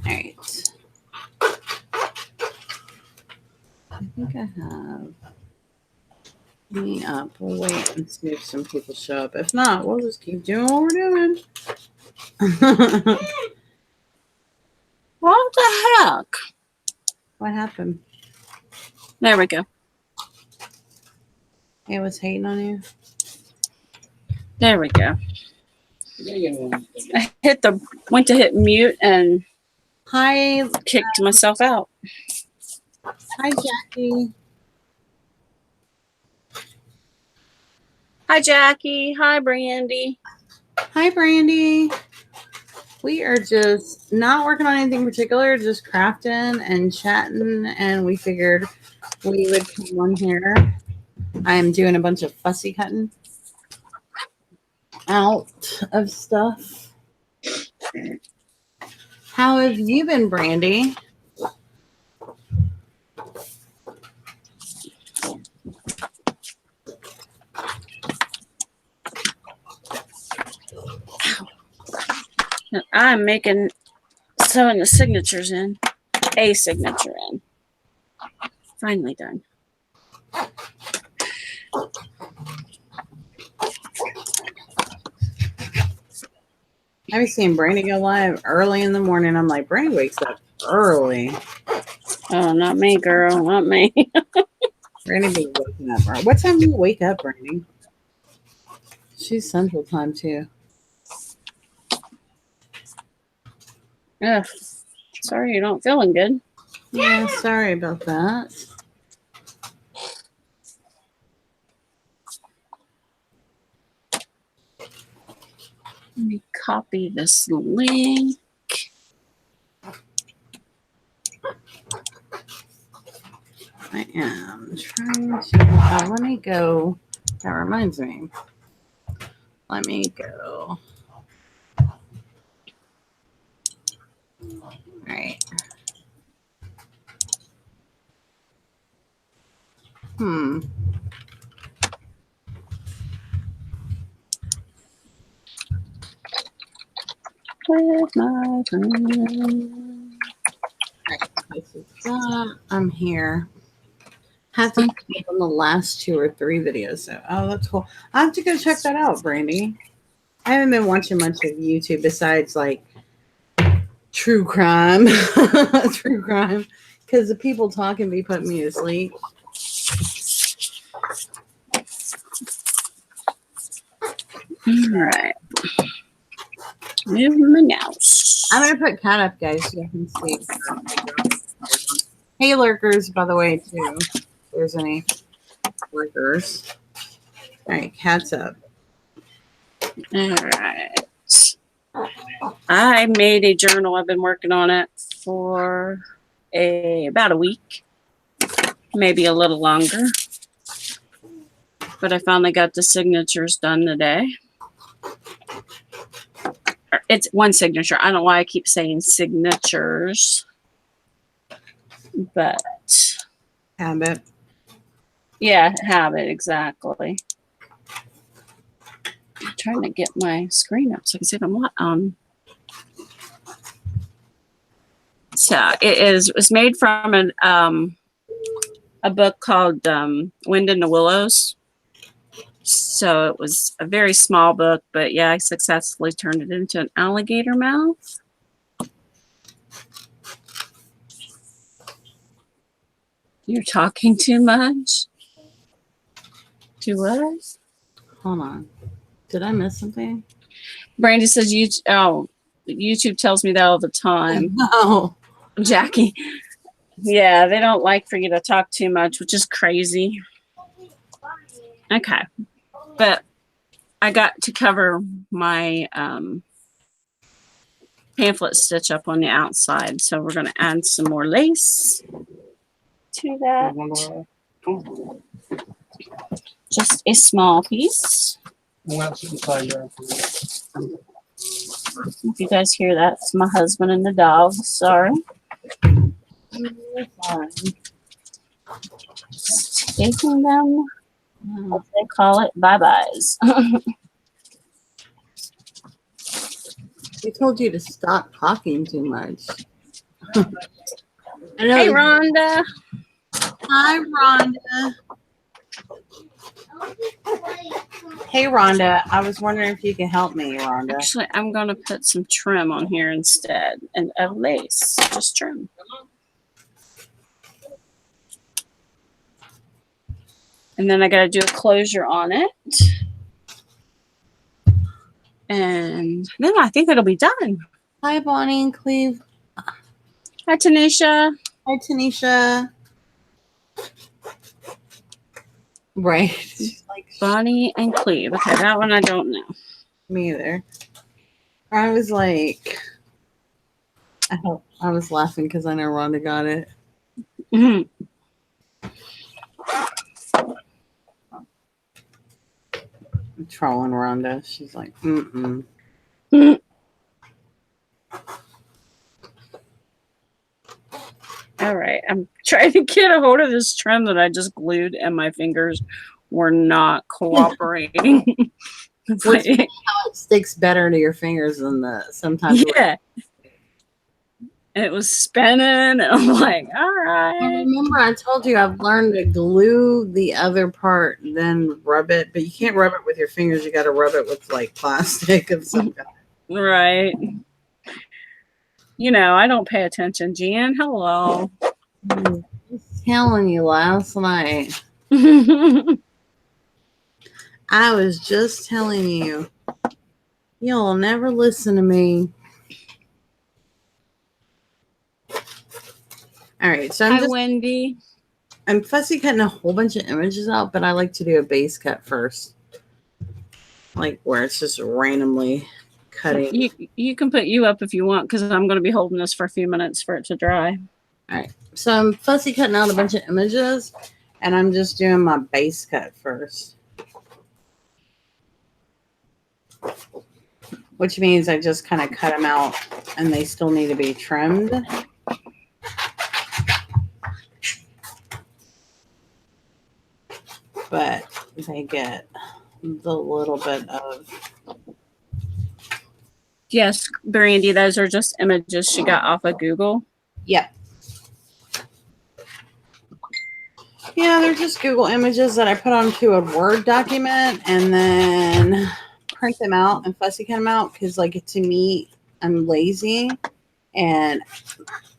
Alright. I think I have me up. We'll wait and see if some people show up. If not, we'll just keep doing what we're doing. What the heck? What happened? There we go. It was hating on you? There we go. I went to hit mute and Hi, kicked myself out. hi, Jackie. Hi, Jackie. Hi, Brandy. Hi, Brandy. We are just not working on anything particular, just crafting and chatting, and we figured we would come on here. I am doing a bunch of fussy cutting out of stuff. How have you been, Brandy? I'm sewing the signatures in. A signature in. Finally done. I was seeing Brandy go live early in the morning. I'm like, Brandy wakes up early. Oh, not me, girl. Not me. Brandy be waking up early. What time do you wake up, Brandy? She's Central Time, too. Ugh. Sorry you're not feeling good. Yeah, sorry about that. Let me copy this link. I am trying to. Let me go. That reminds me. Let me go. All right. With my friend. This is that. I'm here. Have to be on the last 2 or 3 videos. So, oh, that's cool. I have to go check that out, Brandy. I haven't been watching much of YouTube besides like true crime, because the people talking be putting me to sleep. All right. Move my mouse. I'm gonna put cat up, guys, so you can see. Hey, lurkers, by the way, too. If there's any lurkers. All right, cat's up. All right. I made a journal. I've been working on it for about a week, maybe a little longer. But I finally got the signatures done today. It's one signature. I don't know why I keep saying signatures. But Habit. Yeah, habit, exactly. I'm trying to get my screen up so I can see what I'm on. So it's made from a book called Wind in the Willows. So it was a very small book, but yeah, I successfully turned it into an alligator mouth. You're talking too much to us. Hold on. Did I miss something? Brandy says YouTube tells me that all the time. No. Jackie. Yeah, they don't like for you to talk too much, which is crazy. Okay. But I got to cover my pamphlet stitch up on the outside. So we're going to add some more lace to that. Just a small piece. If you guys hear that, it's my husband and the dog. Sorry. Just taking them, as they call it, bye-byes. We told you to stop talking too much. I know. Hey, Rhonda. Hi, Rhonda. Hey, Rhonda. I was wondering if you could help me, Rhonda. Actually, I'm going to put some trim on here instead and of lace. Just trim. And then I got to do a closure on it. And then I think it'll be done. Hi, Bonnie and Cleve. Hi, Tanisha. Hi, Tanisha. Right. Like Bonnie and Cleve. Okay, that one I don't know. me either. I was like, I was laughing because I know Rhonda got it. Mm-hmm. I'm trolling Rhonda. She's like, mm-mm. All right. I'm trying to get a hold of this trim that I just glued and my fingers were not cooperating. It's Which like, how it sticks better to your fingers than the sometimes. yeah. And it was spinning. And I'm like, all right. Remember, I told you I've learned to glue the other part, then rub it. But you can't rub it with your fingers. You got to rub it with like plastic of some kind. Right. You know, I don't pay attention. Jan, hello. I was telling you last night. I was just telling you. You'll never listen to me. All right, so Hi, Wendy. I'm fussy cutting a whole bunch of images out, but I like to do a base cut first. Like where it's just randomly cutting. You can put you up if you want because I'm going to be holding this for a few minutes for it to dry. All right, so I'm fussy cutting out a bunch of images, and I'm just doing my base cut first. Which means I just kind of cut them out, and they still need to be trimmed. But they get the little bit of. Yes, Brandy, those are just images she got off of Google. Yep. Yeah, they're just Google images that I put onto a Word document and then print them out and fussy cut them out because, like, to me, I'm lazy and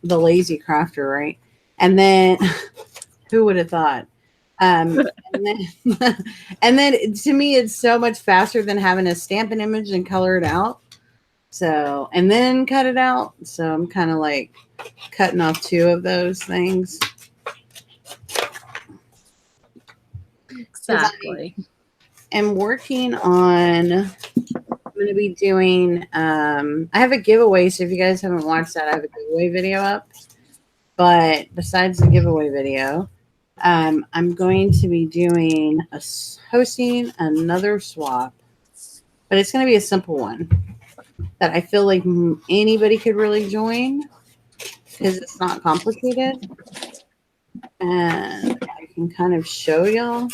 the lazy crafter, right? And then, who would have thought? And then to me, it's so much faster than having to stamp an image and color it out. So, and then cut it out. So I'm kind of like cutting off two of those things. Exactly. I'm working on, I'm going to be doing, I have a giveaway. So if you guys haven't watched that, I have a giveaway video up. But besides the giveaway video, I'm going to be doing hosting another swap. But it's going to be a simple one that I feel like anybody could really join because it's not complicated. And I can kind of show y'all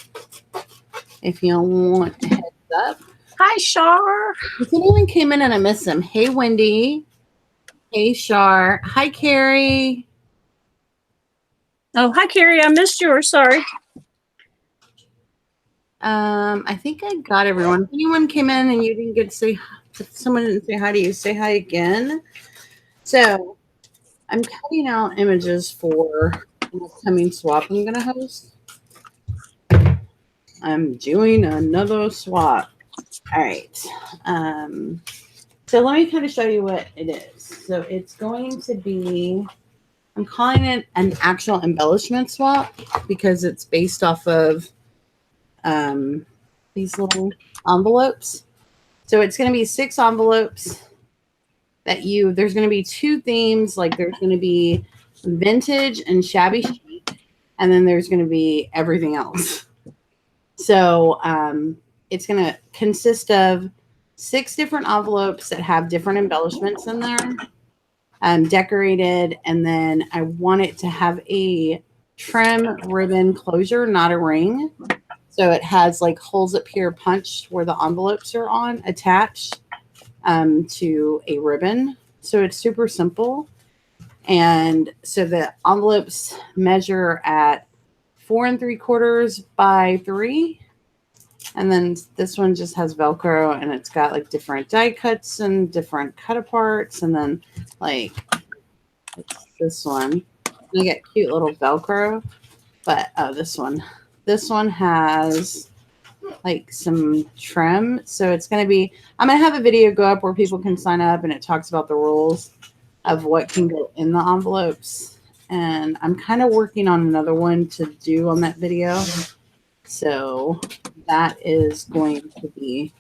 if y'all want a heads up. Hi, Shar. If anyone came in and I missed them, hey, Wendy. Hey, Shar. Hi, Carrie. Oh, hi, Carrie. I missed yours. Sorry. I think I got everyone. If anyone came in and you didn't get to say hi, if someone didn't say hi to you, say hi again. So I'm cutting out images for an upcoming swap I'm going to host. I'm doing another swap. All right. So let me kind of show you what it is. So it's going to be, I'm calling it an actual embellishment swap because it's based off of these little envelopes. So it's going to be 6 envelopes that there's going to be 2 themes. Like there's going to be vintage and shabby chic, and then there's going to be everything else. So it's going to consist of 6 different envelopes that have different embellishments in there, decorated, and then I want it to have a trim ribbon closure, not a ring. So it has like holes up here punched where the envelopes are on attached. to a ribbon. So it's super simple. And so the envelopes measure at 4 3/4 by 3. And then this one just has Velcro, and it's got like different die cuts and different cut aparts. And then like it's this one, you get cute little Velcro. But this one has like some trim. So it's going to be, I'm going to have a video go up where people can sign up, and it talks about the rules of what can go in the envelopes. And I'm kind of working on another one to do on that video. So that is going to be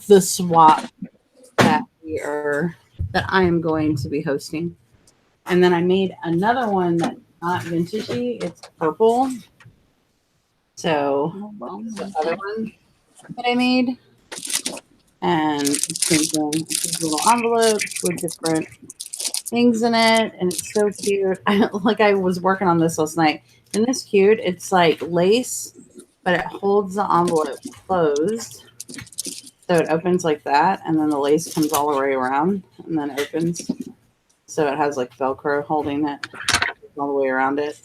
the swap that I am going to be hosting. And then I made another one that's not vintagey. It's purple. So that's the other one that I made. And it's little envelopes with different things in it, and it's so cute. I was working on this last night. And this cute. It's like lace, but it holds the envelope closed. So it opens like that, and then the lace comes all the way around and then opens. So it has like Velcro holding it all the way around it.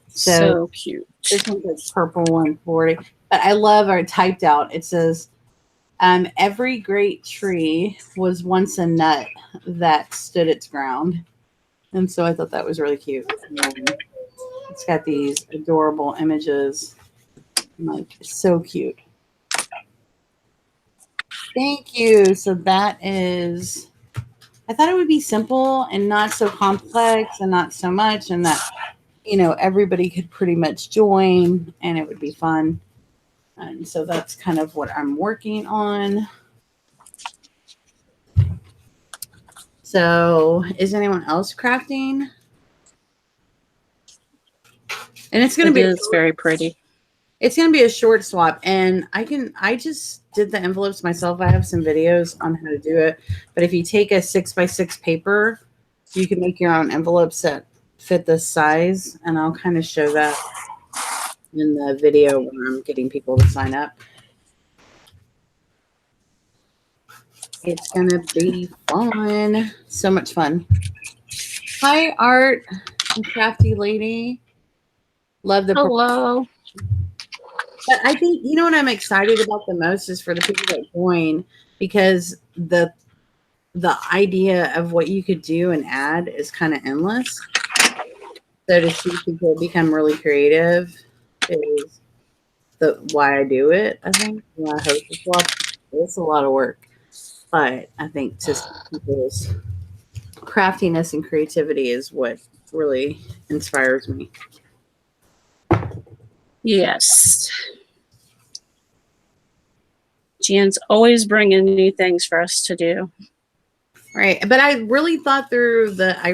So cute. This one's like purple 140. But I love our typed out. It says, every great tree was once a nut that stood its ground. And so I thought that was really cute. It's got these adorable images. Like, so cute. Thank you. So that is, I thought it would be simple and not so complex and not so much, and that, everybody could pretty much join and it would be fun. And so that's kind of what I'm working on. So is anyone else crafting? And it's going to be very pretty. It's going to be a short swap, and I just did the envelopes myself. I have some videos on how to do it. But if you take a 6x6 paper, you can make your own envelopes that fit this size. And I'll kind of show that in the video when I'm getting people to sign up. It's going to be fun. So much fun. Hi, Art and Crafty Lady. Love the hello. But I think, what I'm excited about the most is for the people that join, because the idea of what you could do and add is kind of endless. So to see people become really creative is why I do it, I think. Why I host this swap. It's a lot of work. But I think just people's craftiness and creativity is what really inspires me. Yes. Jan's always bringing new things for us to do. Right. But I really thought through I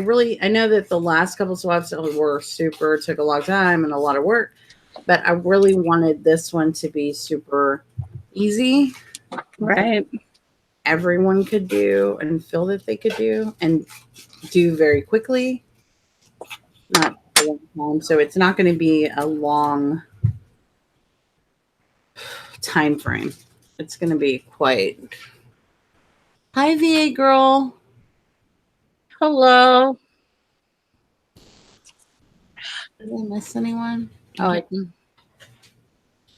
know that the last couple swaps were took a long time and a lot of work, but I really wanted this one to be super easy. Right. Everyone could do and feel that they could do and do very quickly. Not a long time. So it's not going to be a long time frame. It's going to be quite. Hi, VA girl. Hello. Did I miss anyone? Oh,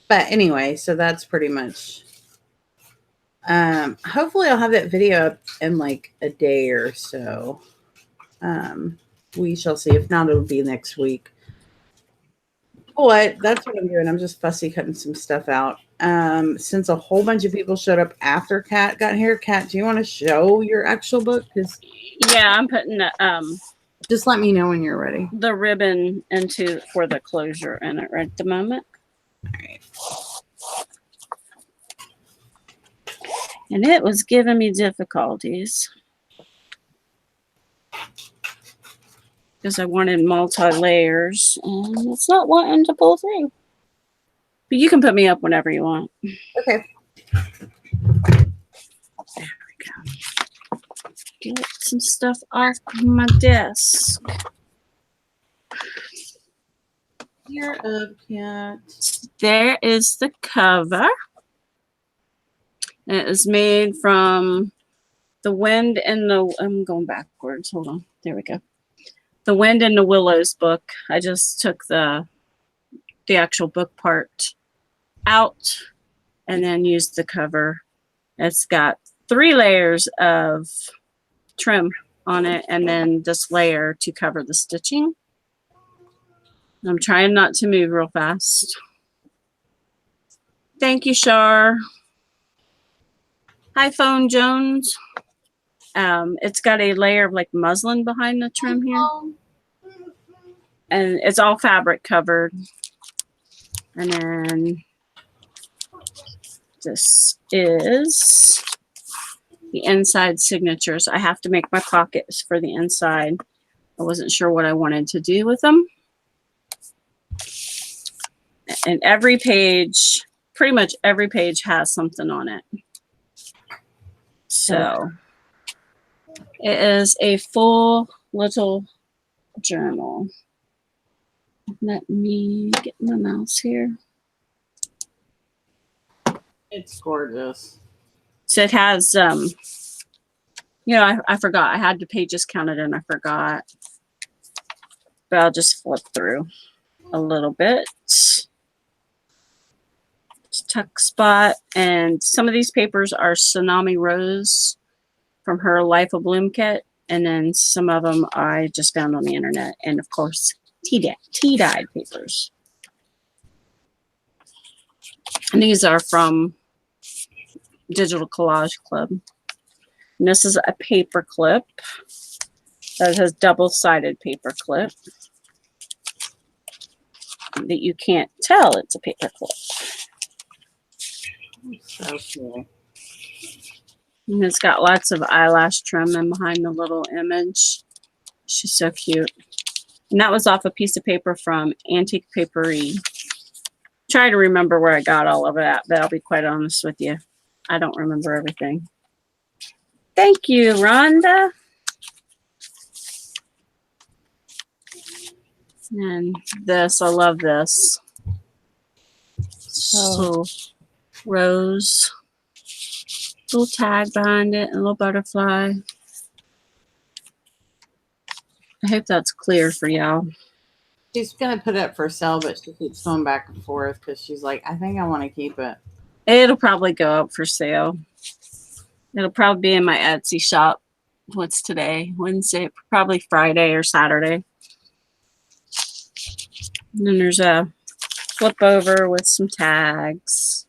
but anyway, so that's pretty much. Hopefully I'll have that video up in like a day or so. We shall see. If not, it'll be next week. But that's what I'm doing. I'm just fussy cutting some stuff out. Since a whole bunch of people showed up after Kat got here. Kat, do you want to show your actual book? Yeah, I'm putting just let me know when you're ready. The ribbon for the closure in it right at the moment. All right. And it was giving me difficulties because I wanted multi-layers, and it's not wanting to pull through. But you can put me up whenever you want. Okay. There we go. Get some stuff off my desk. Here up, Kat. There is the cover. And it is made from the Wind and the, I'm going backwards. Hold on. There we go. The Wind and the Willows book. I just took the actual book part out and then used the cover. It's got 3 layers of trim on it and then this layer to cover the stitching. I'm trying not to move real fast. Thank you, Shar. Hi, Phone Jones. It's got a layer of like muslin behind the trim here. And it's all fabric covered. And then this is the inside signatures. I have to make my pockets for the inside. I wasn't sure what I wanted to do with them. And every page, pretty much every page has something on it. So it is a full little journal. Let me get my mouse here. It's gorgeous. So it has, you know, I forgot. I had the pages counted and I forgot. But I'll just flip through a little bit. Tuck spot. And some of these papers are Tsunami Rose from her Life of Bloom kit. And then some of them I just found on the internet. And of course, tea-dyed papers. And these are from Digital Collage Club. And this is a paper clip that has double-sided paper clip that you can't tell it's a paper clip. So cool. And it's got lots of eyelash trim in behind the little image. She's so cute. And that was off a piece of paper from Antique Paperie. Try to remember where I got all of that, but I'll be quite honest with you. I don't remember everything. Thank you, Rhonda. And this, I love this. So, rose. Little tag behind it, a little butterfly. I hope that's clear for y'all. She's going to put it up for sale, but she keeps going back and forth because she's like, I think I want to keep it. It'll probably go up for sale. It'll probably be in my Etsy shop. What's today? Wednesday, probably Friday or Saturday. And then there's a flip over with some tags.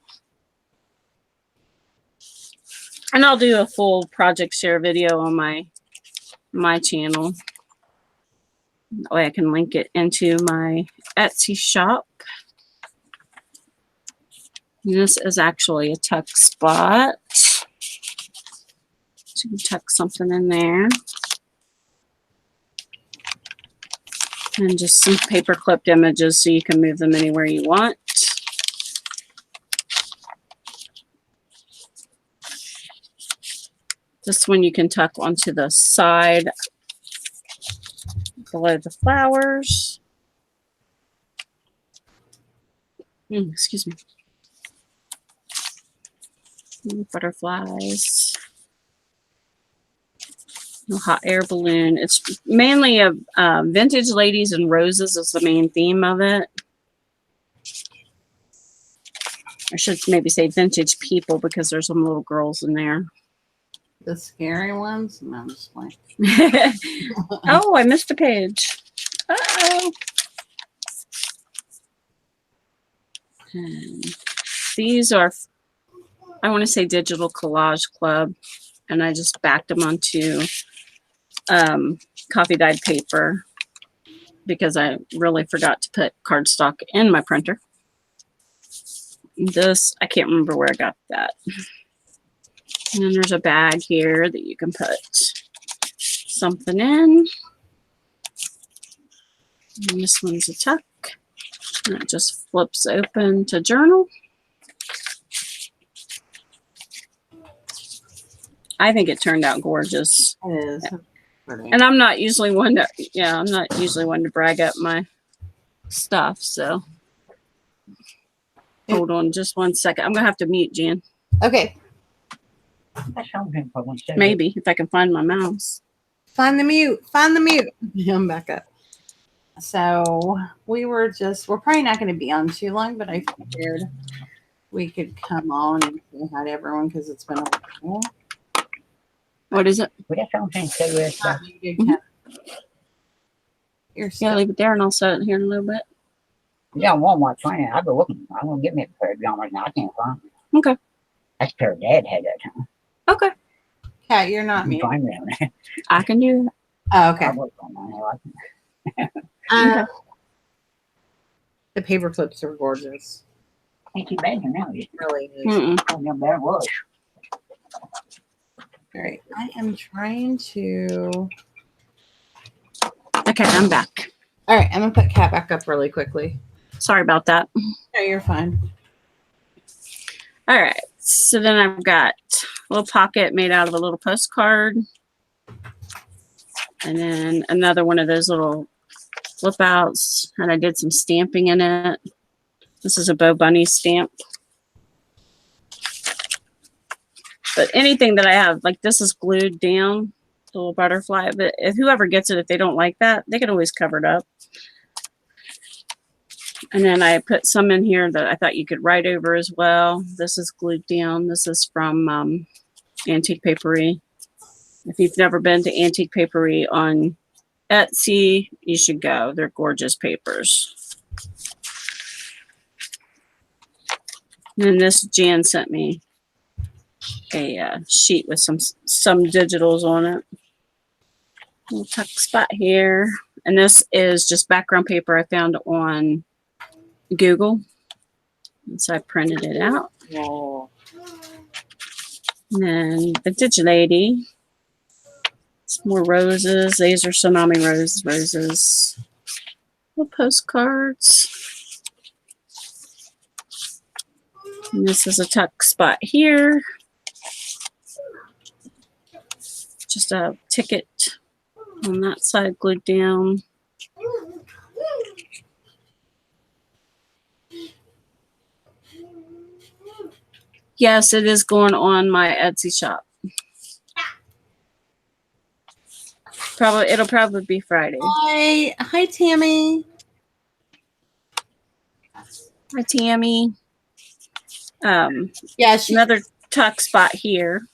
And I'll do a full project share video on my channel. That way I can link it into my Etsy shop. And this is actually a tuck spot. So you can tuck something in there. And just some paper clipped images so you can move them anywhere you want. This one you can tuck onto the side below the flowers. Excuse me. Butterflies. No hot air balloon. It's mainly a vintage ladies and roses is the main theme of it. I should maybe say vintage people because there's some little girls in there. The scary ones? No, I'm just like. Oh, I missed a page. Uh-oh. And these are, I want to say Digital Collage Club. And I just backed them onto coffee dyed paper because I really forgot to put cardstock in my printer. This, I can't remember where I got that. And then there's a bag here that you can put something in. And this one's a tuck. And it just flips open to journal. I think it turned out gorgeous. It is. Pretty. And I'm not usually one to, I'm not usually one to brag up my stuff. So hold on just one second. I'm going to have to mute Jan. Okay. That's something for one second. Maybe if I can find my mouse. Find the mute. Find the mute. I'm back up. So we're probably not going to be on too long, but I figured we could come on and say hi to everyone because it's been a while. What is it? Well, that's something to say with that. You're Yeah, still leave it there and I'll set it here in a little bit. Yeah, Walmart training. I've been looking. I'm gonna get me a pair of pajamas now. I can't find them. Okay. That's a pair of Dad had that time. Okay. Kat, you're not You me. can find me on that. I can do that. Oh, okay. I work on that. Uh, the paper clips are gorgeous. Ain't too bad now. It's Really is. Mm-mm. them better was. All right. I am trying to. Okay, I'm back. All right. I'm going to put Kat back up really quickly. Sorry about that. No, you're fine. All right. So then I've got a little pocket made out of a little postcard. And then another one of those little flip outs. And I did some stamping in it. This is a Bo Bunny stamp. But anything that I have, like this is glued down, the little butterfly. But if whoever gets it, if they don't like that, they can always cover it up. And then I put some in here that I thought you could write over as well. This is glued down. This is from Antique Papery. If you've never been to Antique Papery on Etsy, you should go. They're gorgeous papers. And then this Jan sent me a sheet with some digitals on it. Little tuck spot here. And this is just background paper I found on Google. And so I printed it out. Whoa. And then Vintage Lady. Some more roses. These are Tsunami roses. Little postcards. And this is a tuck spot here. Just a ticket on that side glued down. Yes, it is going on my Etsy shop. It'll probably be Friday. Hi, Tammy. Hi, Tammy. Yeah, Another tuck spot here.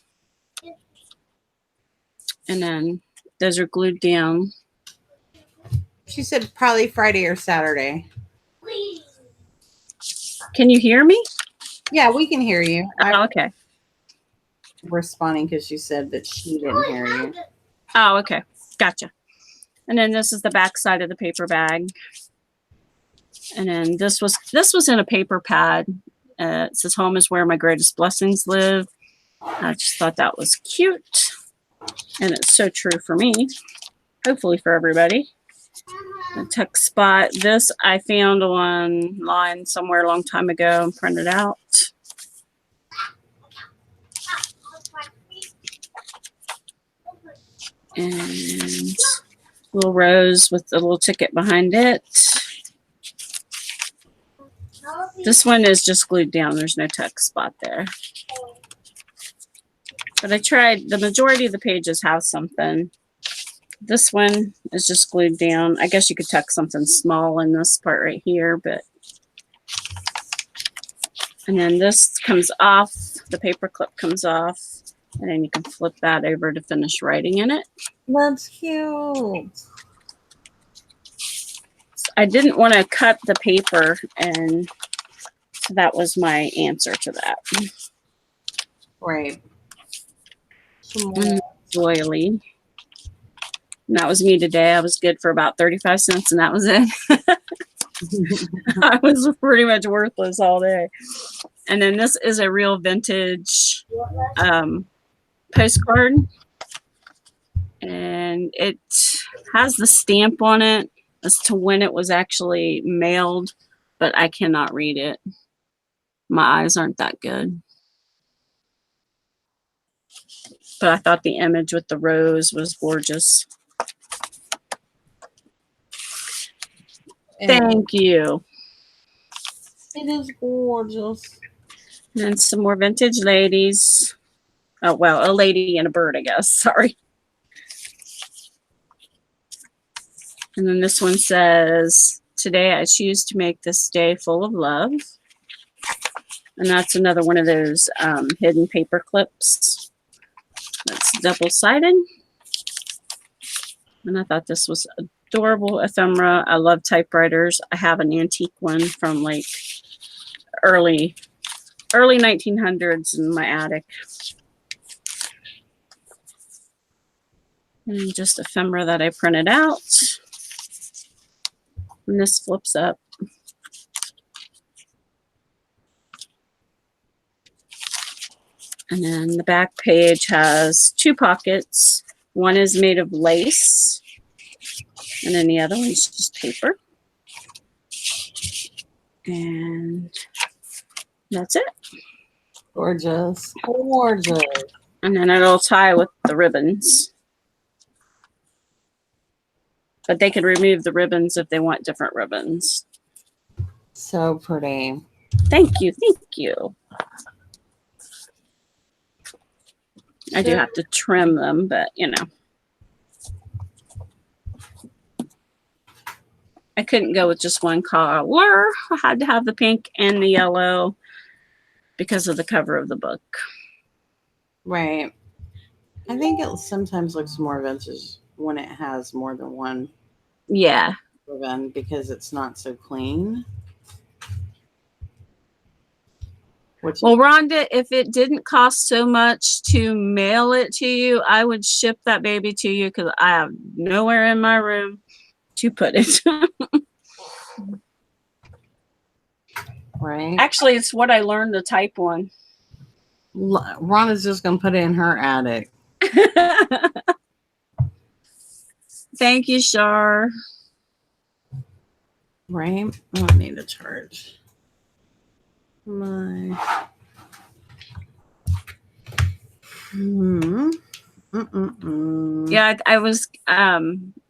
And then those are glued down. she said probably Friday or Saturday. Can you hear me? Yeah, we can hear you. Oh, I'm okay. responding because she said that she didn't hear you. Oh, okay. Gotcha. And then this is the back side of the paper bag. And then this was in a paper pad. It says home is where my greatest blessings live. I just thought that was cute. And it's so true for me. Hopefully for everybody. A tuck spot. This I found online somewhere a long time ago and printed out. And little rose with a little ticket behind it. This one is just glued down. There's no tuck spot there. But I tried, the majority of the pages have something. This one is just glued down. I guess you could tuck something small in this part right here, but. And then this comes off, the paper clip comes off, and then you can flip that over to finish writing in it. That's cute. I didn't want to cut the paper, and so that was my answer to that. Right. Oily. And that was me today. I was good for about 35 cents, and that was it. I was pretty much worthless all day. And then this is a real vintage postcard. And it has the stamp on it as to when it was actually mailed, but I cannot read it. My eyes aren't that good. But I thought the image with the rose was gorgeous. Thank you. It is gorgeous. And then some more vintage ladies. Oh, well, a lady and a bird, I guess. Sorry. And then this one says, today I choose to make this day full of love. And that's another one of those hidden paper clips. That's double-sided. And I thought this was adorable ephemera. I love typewriters. I have an antique one from like early 1900s in my attic. And just ephemera that I printed out. And this flips up. And then the back page has 2 pockets. One is made of lace, and then the other one's just paper. And that's it. Gorgeous. Gorgeous. And then it'll tie with the ribbons. But they can remove the ribbons if they want different ribbons. So pretty. Thank you. Thank you. I do have to trim them, but you know. I couldn't go with just one color. I had to have the pink and the yellow because of the cover of the book. Right. I think it sometimes looks more vintage when it has more than one Yeah. ribbon because it's not so clean. Well, Rhonda, if it didn't cost so much to mail it to you, I would ship that baby to you because I have nowhere in my room to put it. Right. Actually, it's what I learned to type on. Rhonda's just going to put it in her attic. Thank you, Shar. Right. Oh, I need to charge my. Yeah, I was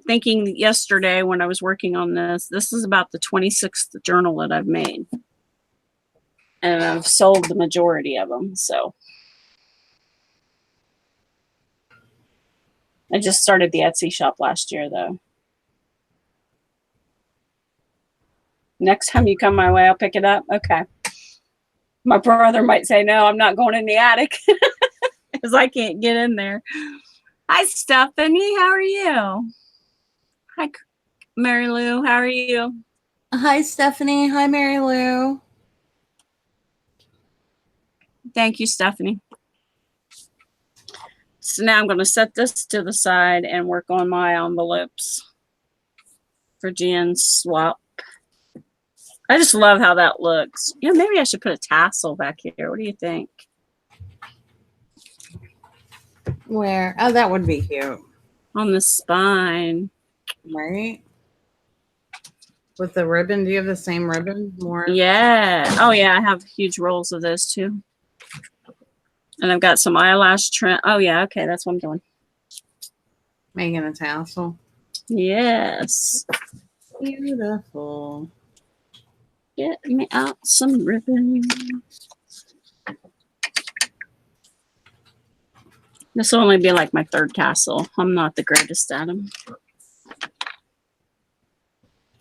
thinking yesterday when I was working on this. This is about the 26th journal that I've made, and I've sold the majority of them. So I just started the Etsy shop last year, though. Next time you come my way, I'll pick it up. Okay. My brother might say, no, I'm not going in the attic because I can't get in there. Hi, Stephanie. How are you? Hi, Mary Lou. How are you? Hi, Stephanie. Hi, Mary Lou. Thank you, Stephanie. So now I'm going to set this to the side and work on my envelopes for Jan's swap. I just love how that looks. You know, maybe I should put a tassel back here. What do you think? Where? Oh, that would be cute. On the spine. Right? With the ribbon. Do you have the same ribbon? More? Yeah. Oh, yeah. I have huge rolls of those too. And I've got some eyelash trim. Oh, yeah. Okay. That's what I'm doing. Making a tassel. Yes. Beautiful. Get me out some ribbon. This will only be like my 3rd tassel. I'm not the greatest at them.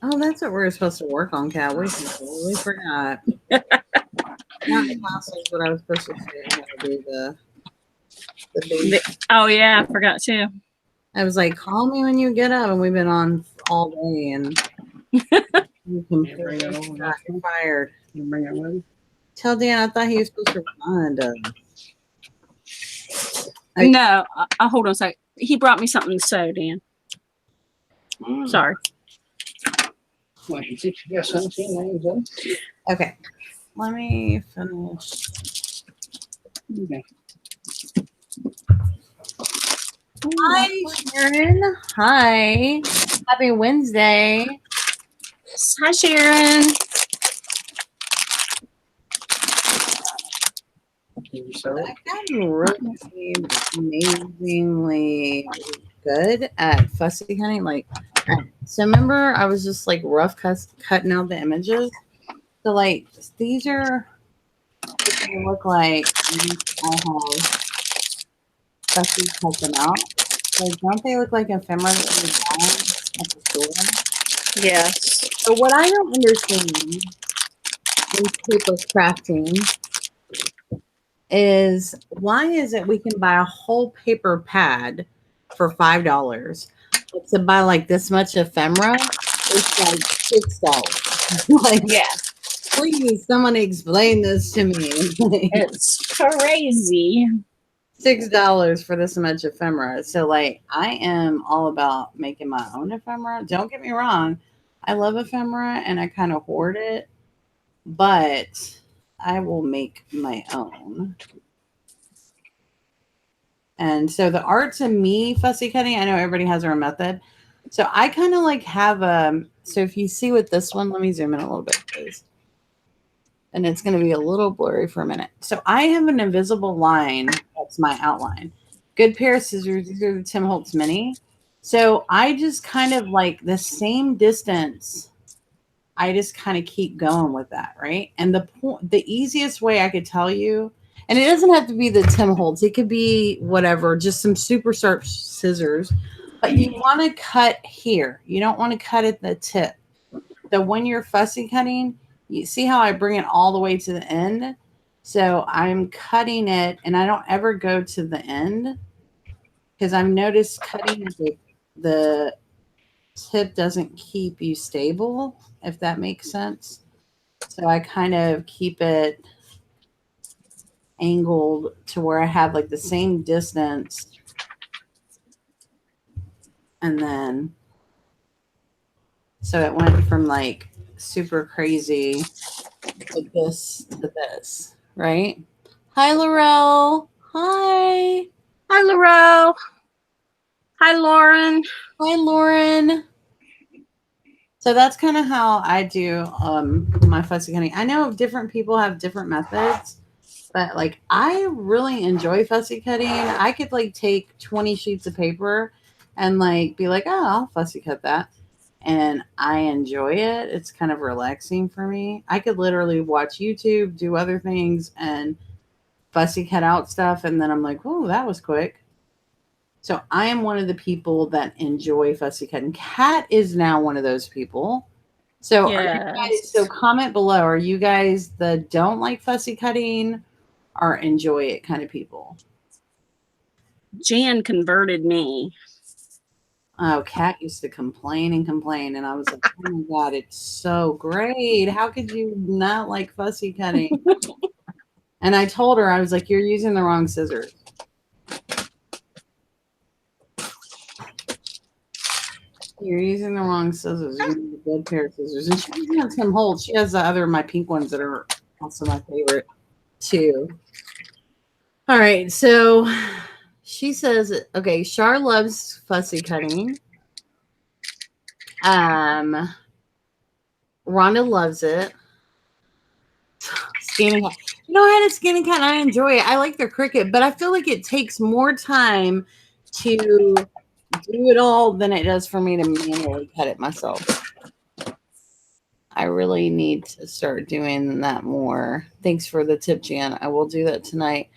Oh, that's what we were supposed to work on, Kat. We totally forgot. Not the tassels, but I was supposed to say how to do the base. Oh, yeah. I forgot too. I was like, call me when you get up. And we've been on all day. And you completely got fired. You bring it with you? Tell Dan I thought he was supposed to remind us. No, hold on a sec. He brought me something to sew, Dan. Sorry. Well, you think you got something names on? Okay. Let me finish. Okay. Hi, Sharon. Hi. Happy Wednesday. Hi, Sharon. I've gotten really amazingly good at fussy cutting. Like, so remember, I was just like rough cutting out the images. So like, these are what they look like. I have fussy cut them out. So don't they look like ephemera that you buy at the store? Yes. So what I don't understand in paper crafting is why is it we can buy a whole paper pad for $5, but to buy like this much ephemera, it's like $6. Like, Yeah. please, someone explain this to me. Like, It's crazy. $6 for this much ephemera. So, like, I am all about making my own ephemera. Don't get me wrong, I love ephemera and I kind of hoard it, but I will make my own. And so the art to me, fussy cutting, I know everybody has their own method. So I kind of like have so if you see with this one, let me zoom in a little bit, please. And it's going to be a little blurry for a minute. So I have an invisible line. That's my outline. Good pair of scissors. These are the Tim Holtz Mini. So I just kind of like the same distance. I just kind of keep going with that, right? And the easiest way I could tell you, and it doesn't have to be the Tim Holtz. It could be whatever, just some super sharp scissors. But you want to cut here. You don't want to cut at the tip. So when you're fussy cutting, you see how I bring it all the way to the end? So I'm cutting it, and I don't ever go to the end because I've noticed cutting the tip doesn't keep you stable, if that makes sense. So I kind of keep it angled to where I have like the same distance. And then, so it went from like super crazy to this, right? Hi, Laurel. Hi. Hi, Laurel. Hi, Lauren. Hi, Lauren. So that's kind of how I do my fussy cutting. I know different people have different methods, but like I really enjoy fussy cutting. I could like take 20 sheets of paper and like be like, oh, I'll fussy cut that. And I enjoy it. It's kind of relaxing for me. I could literally watch YouTube, do other things, and fussy cut out stuff. And then I'm like, oh, that was quick. So I am one of the people that enjoy fussy cutting. Kat is now one of those people. So are you guys, so comment below. Are you guys the don't like fussy cutting or enjoy it kind of people? Jan converted me. Oh, Kat used to complain and complain, and I was like, oh my God, it's so great. How could you not like fussy cutting? And I told her, I was like, you're using the wrong scissors. You're using the wrong scissors. You need a good pair of scissors. And she doesn't have Tim Holtz. She has the other, my pink ones that are also my favorite too. All right. So she says, okay, Char loves fussy cutting. Rhonda loves it. Scanning cat. You know, I had a scanning cat and I enjoy it. I like their Cricut, but I feel like it takes more time to do it all than it does for me to manually cut it myself. I really need to start doing that more. Thanks for the tip, Jan. I will do that tonight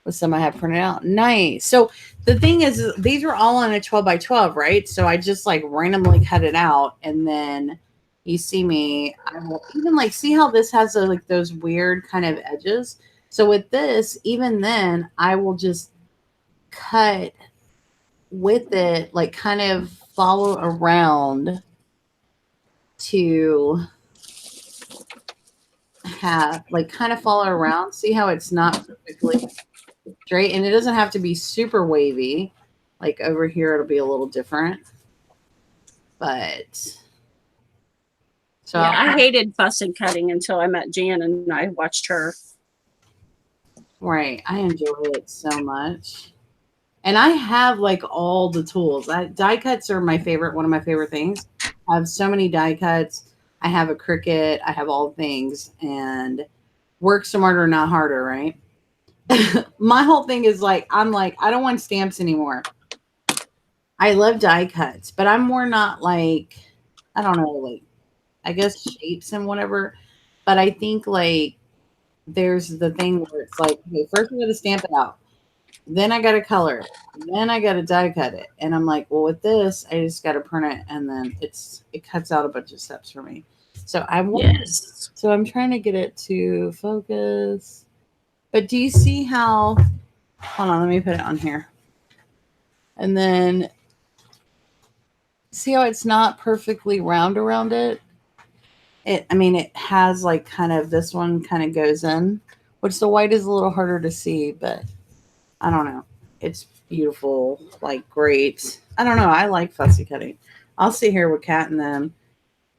with some I have printed out. Nice. So the thing is, these are all on a 12 by 12, right? So I just like randomly cut it out, and then you see me, I will even like, see how this has like those weird kind of edges. So with this, even then I will just cut with it, like kind of follow around to have like kind of follow around. See how it's not perfectly straight, and it doesn't have to be super wavy. Like over here, it'll be a little different. But so yeah, I hated fussy cutting until I met Jan and I watched her. Right, I enjoy it so much. And I have like all the tools. Die cuts are my favorite, one of my favorite things. I have so many die cuts. I have a Cricut. I have all things, and work smarter, not harder, right? My whole thing is like, I'm like, I don't want stamps anymore. I love die cuts, but I'm more not like, I don't know, like, I guess shapes and whatever. But I think like there's the thing where it's like, okay, first we got to stamp it out. Then I got to color it. Then I got to die cut it. And I'm like, well, with this, I just got to print it, and then it cuts out a bunch of steps for me. So Yes. so I'm trying to get it to focus. But do you see how? Hold on, let me put it on here. And then see how it's not perfectly round around it? I mean, it has like kind of this one kind of goes in, which the white is a little harder to see, but I don't know. It's beautiful, like great. I don't know. I like fussy cutting. I'll sit here with Kat and them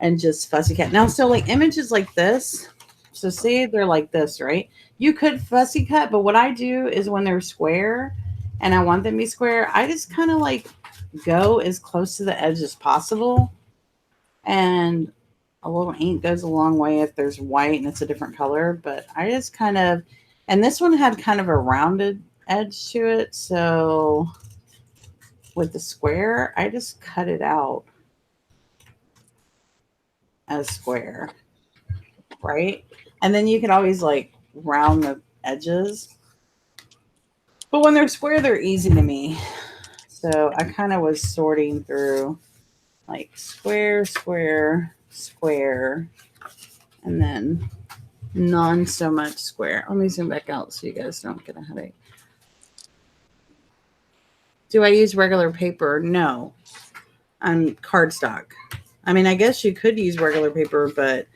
and just fussy cut. Now, so like images like this. So say they're like this, right? You could fussy cut, but what I do is when they're square and I want them to be square, I just kind of like go as close to the edge as possible. And a little ink goes a long way if there's white and it's a different color. But I just kind of, and this one had kind of a rounded edge to it. So with the square, I just cut it out as square, right? And then you can always like round the edges. But when they're square, they're easy to me. So I kind of was sorting through like square, square, square, and then none so much square. Let me zoom back out so you guys don't get a headache. Do I use regular paper? No. I'm cardstock. I mean, I guess you could use regular paper, but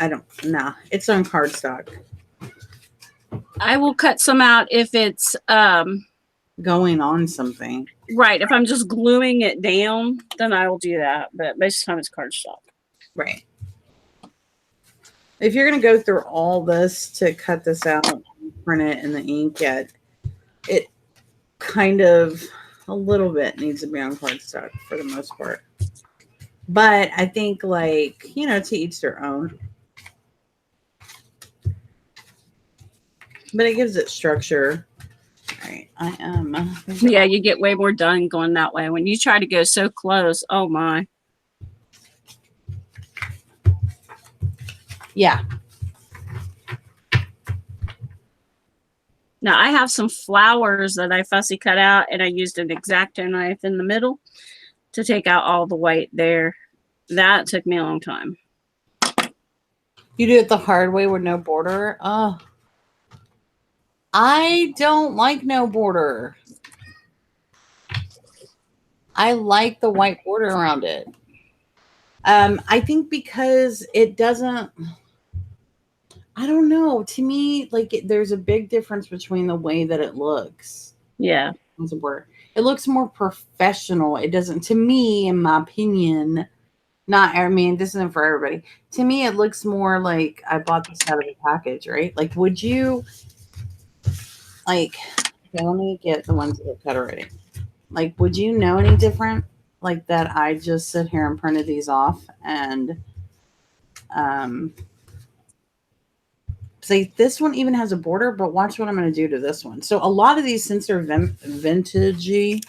I don't. Nah, it's on cardstock. I will cut some out if it's Going on something. right. If I'm just gluing it down, then I will do that. But most of the time it's cardstock. Right. If you're going to go through all this to cut this out and print it in the ink, yet it kind of a little bit needs to be on cardstock for the most part. But I think, like, you know, to each their own. But it gives it structure. All right, I am. Yeah, you get way more done going that way. When you try to go so close, oh my. Yeah. Now I have some flowers that I fussy cut out, and I used an X-Acto knife in the middle to take out all the white there. That took me a long time. You do it the hard way with no border. Oh, I don't like no border. I like the white border around it. I think because it doesn't. I don't know. To me, like there's a big difference between the way that it looks. Yeah. As a word, it looks more professional. It doesn't. To me, in my opinion, not. I mean, this isn't for everybody. To me, it looks more like I bought this out of a package, right? Like, would you like? Okay, let me get the ones that are cut already. Like, would you know any different? Like that? I just sit here and printed these off and see, this one even has a border, but watch what I'm going to do to this one. So a lot of these, since they're vintagey,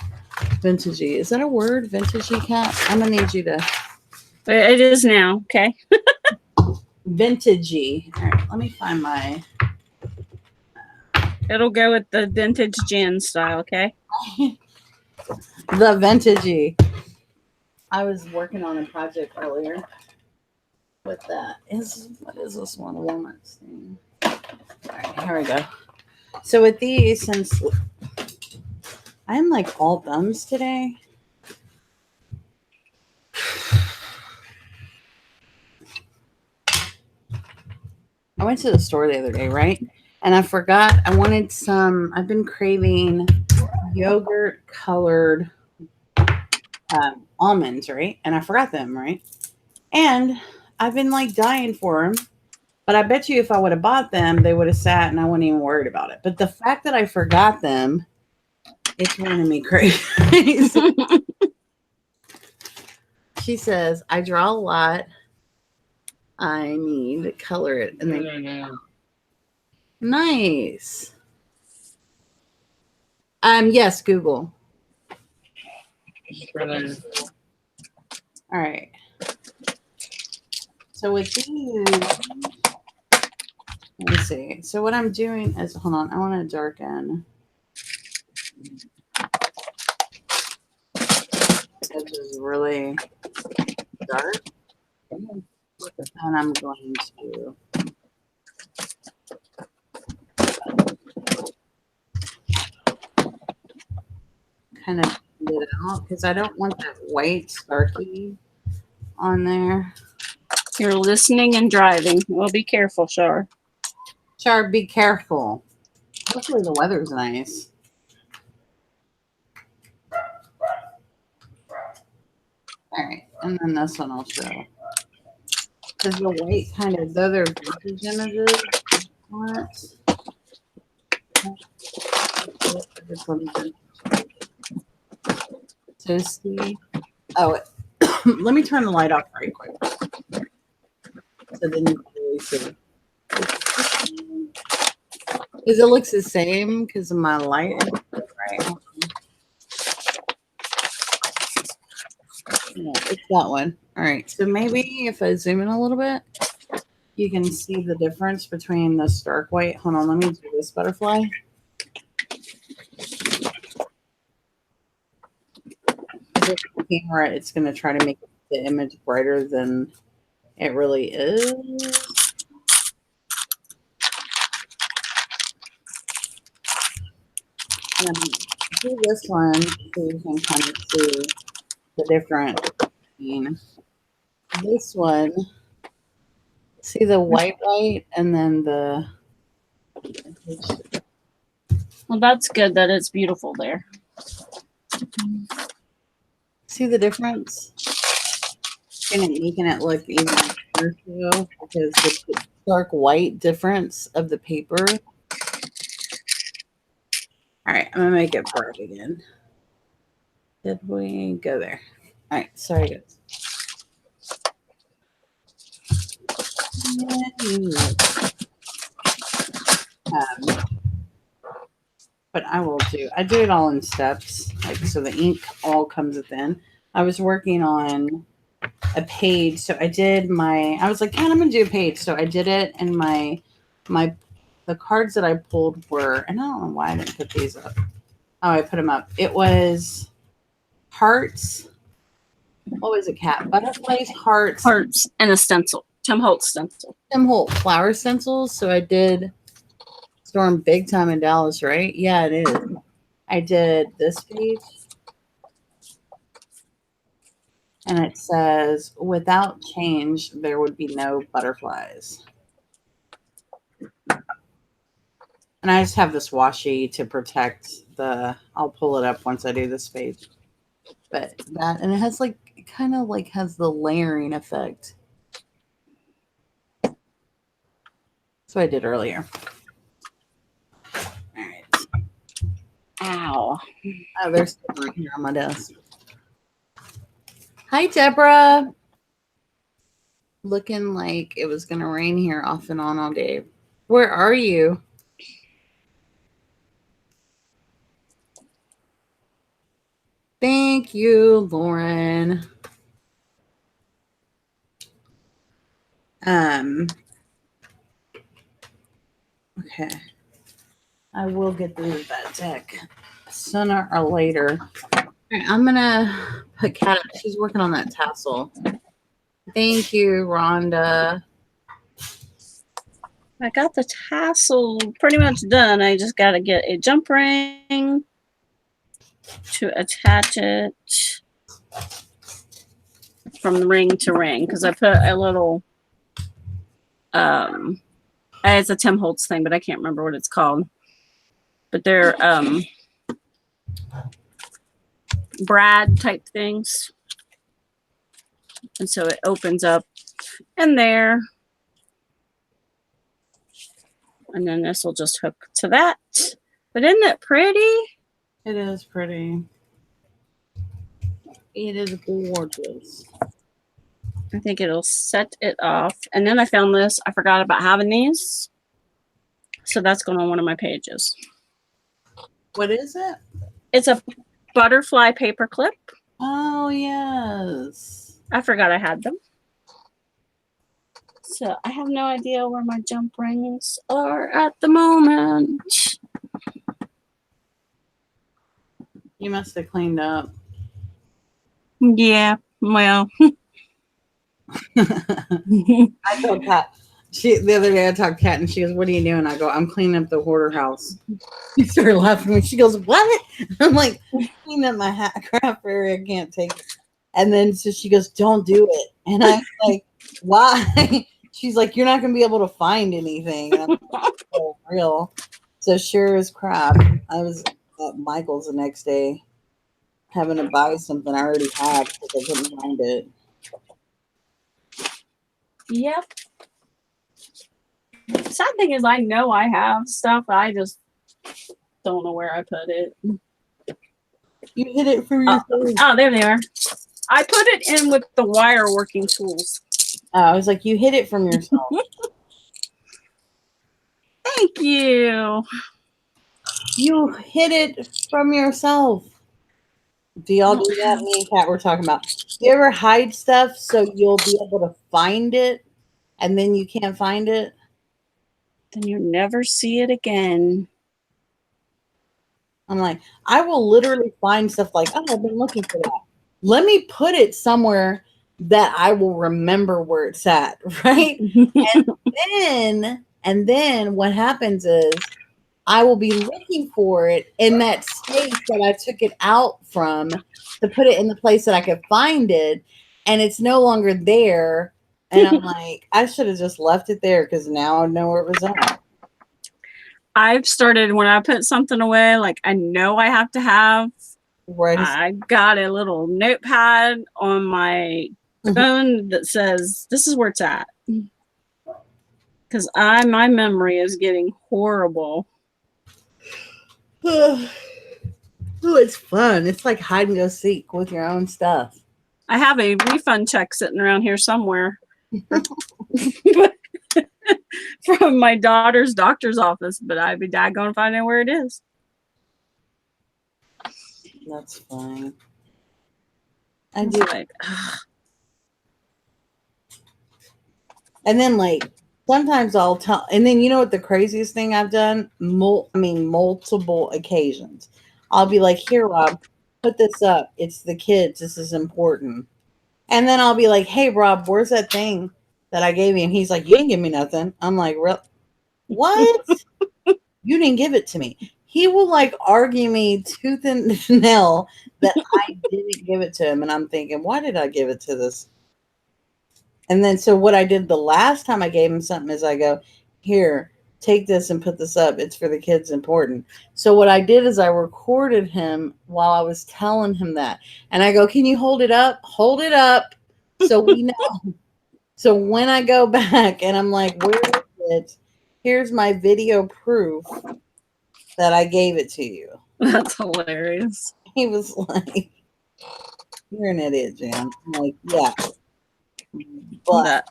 is that a word? Vintagey, Cat? I'm going to need you to. It is now. Okay. Vintagey. All right, let me find my. It'll go with the vintage Jen style. Okay. The vintagey. I was working on a project earlier with that. What is this one? A walnut stain. All right, here we go. So with these, since I'm like all thumbs today. I went to the store the other day, right? And I forgot I wanted some. I've been craving yogurt colored almonds, right? And I forgot them, right? And I've been like dying for them. But I bet you if I would have bought them, they would have sat and I wouldn't even worried about it. But the fact that I forgot them, it's running me crazy. She says, I draw a lot. I need to color it. And then nice. Yes, Google. All right. So with these, Let me see. So what I'm doing is, hold on, I want to darken. Edge is really dark. And I'm going to kind of blend it out because I don't want that white Starkey on there. You're listening and driving. Well, be careful, Shar. Char, be careful. Hopefully the weather's nice. All right, and then this one I'll show. Because the white kind of, though they're vintage images, so see, oh, let me turn the light off very quick. So then you can really see. Because it looks the same because of my light. Right. Yeah, it's that one. All right. So maybe if I zoom in a little bit, you can see the difference between the stark white. Hold on, let me do this butterfly. With the camera, it's going to try to make the image brighter than it really is. And do this one so you can kind of see the difference between this one. See the white and then the. Well, that's good that it's beautiful there. See the difference? And making it look even better too, because the dark white difference of the paper. All right, I'm gonna make it bright again. Did we go there? All right, sorry guys. But I do it all in steps, like so the ink all comes within. I was working on a page, so I was like, I'm gonna do a page, so I did it, and the cards that I pulled were, and I don't know why I didn't put these up. Oh, I put them up. It was hearts. What was it, Cat? Butterflies, hearts, and a stencil. Tim Holt stencil. Tim Holt flower stencils. So I did Storm big time in Dallas, right? Yeah, it is. I did this page. And it says, without change, there would be no butterflies. And I just have this washi to protect I'll pull it up once I do this page. But that, and it has like, it kind of like has the layering effect. So I did earlier. All right. Ow. Oh, there's something here on my desk. Hi, Deborah. Looking like it was going to rain here off and on all day. Where are you? Thank you, Lauren. Okay. I will get through that deck sooner or later. All right, I'm going to put Kat up. She's working on that tassel. Thank you, Rhonda. I got the tassel pretty much done. I just got to get a jump ring to attach it from ring to ring because I put a little it's a Tim Holtz thing, but I can't remember what it's called. But they're brad type things. And so it opens up in there. And then this will just hook to that. But isn't it pretty? It is pretty. It is gorgeous. I think it'll set it off. And then I found this. I forgot about having these. So that's going on one of my pages. What is it? It's a butterfly paper clip. Oh, yes. I forgot I had them. So I have no idea where my jump rings are at the moment. You must have cleaned up. Yeah, well. I told Kat, the other day I talked to Kat and she goes, "What are you doing?" I go, "I'm cleaning up the hoarder house." She started laughing when she goes, "What?" I'm like, "Clean up my craft area. I can't take it." And then so she goes, "Don't do it." And I'm like, "Why?" She's like, "You're not gonna be able to find anything." And I'm like, "Oh, real." So sure as crap, I was at Michael's the next day having to buy something I already had because I couldn't find it. Yep. Sad thing is, I know I have stuff. I just don't know where I put it. You hid it from your phone. Oh, there they are. I put it in with the wire working tools. I was like, you hid it from yourself. Thank you. You hid it from yourself. Do y'all do that? Me and Kat were talking about. Do you ever hide stuff so you'll be able to find it and then you can't find it? Then you'll never see it again. I'm like, I will literally find stuff like, oh, I've been looking for that. Let me put it somewhere that I will remember where it's at, right? and then what happens is I will be looking for it in that space that I took it out from to put it in the place that I could find it, and it's no longer there. And I'm like, I should have just left it there because now I know where it was at. I've started when I put something away, like I know I have to have. Right. I got a little notepad on my phone that says, "This is where it's at." Because my memory is getting horrible. Oh, it's fun. It's like hide and go seek with your own stuff. I have a refund check sitting around here somewhere from my daughter's doctor's office, but I'd be daggone finding where it is. That's fine. I do. Like, and then like sometimes I'll tell, and then you know what the craziest thing I've done? Multiple occasions. I'll be like, "Here, Rob, put this up. It's the kids. This is important." And then I'll be like, "Hey, Rob, where's that thing that I gave you?" And he's like, "You didn't give me nothing." I'm like, "What? You didn't give it to me." He will like argue me tooth and nail that I didn't give it to him. And I'm thinking, why did I give it to this? And then so what I did the last time I gave him something is I go, "Here, take this and put this up. It's for the kids, important." So what I did is I recorded him while I was telling him that. And I go, "Can you hold it up? Hold it up so we know." So when I go back and I'm like, "Where is it? Here's my video proof that I gave it to you." that's hilarious. He was like, "You're an idiot, Jan." I'm like, "Yeah. But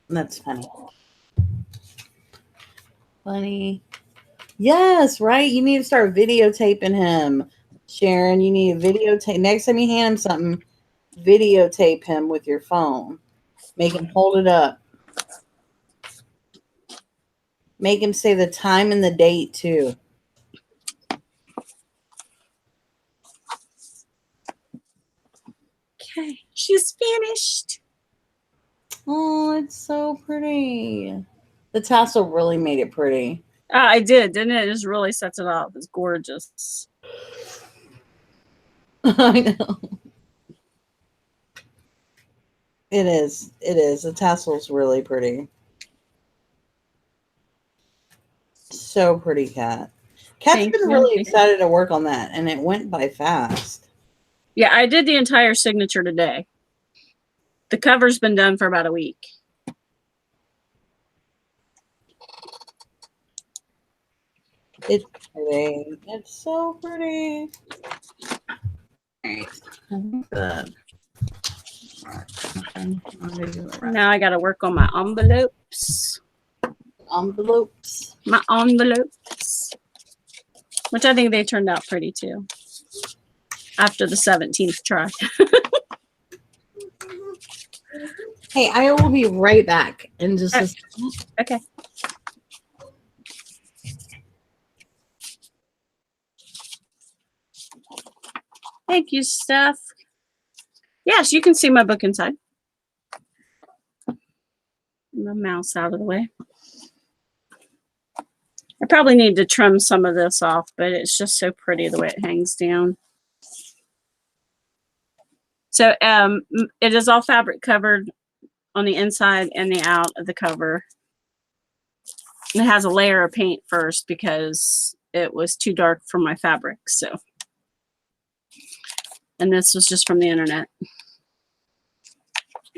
that's funny." Funny. Yes, right? You need to start videotaping him. Sharon, you need to videotape. Next time you hand him something, videotape him with your phone. Make him hold it up. Make him say the time and the date, too. Okay, she's finished. Oh, it's so pretty. The tassel really made it pretty. I did, didn't it? It just really sets it up. It's gorgeous. I know. It is. It is. The tassel's really pretty. So pretty, Kat. Kat's Thank been you. really excited to work on that, and it went by fast. Yeah, I did the entire signature today. The cover's been done for about a week. It's pretty. It's so pretty. Now I got to work on my envelopes. Envelopes. My envelopes. Which I think they turned out pretty too. After the 17th try. Hey, I will be right back in just a second. Okay. Thank you, Steph. Yes, you can see my book inside. My mouse out of the way. I probably need to trim some of this off, but it's just so pretty the way it hangs down. So it is all fabric covered on the inside and the out of the cover. It has a layer of paint first because it was too dark for my fabric. So, and this was just from the internet.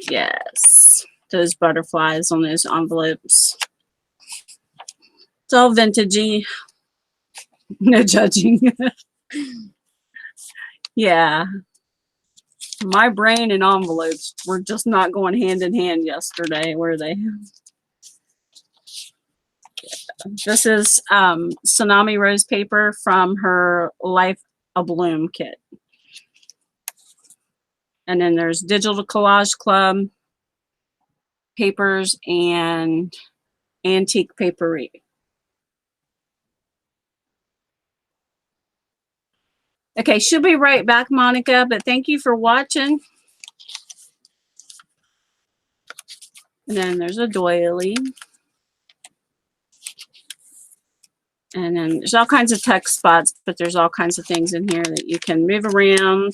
Yes, those butterflies on those envelopes. It's all vintagey. No judging. Yeah. My brain and envelopes were just not going hand in hand yesterday, were they? This is Tsunami Rose paper from her Life a Bloom kit. And then there's Digital Collage Club papers and antique papery. Okay, she'll be right back, Monica, but thank you for watching. And then there's a doily. And then there's all kinds of text spots, but there's all kinds of things in here that you can move around.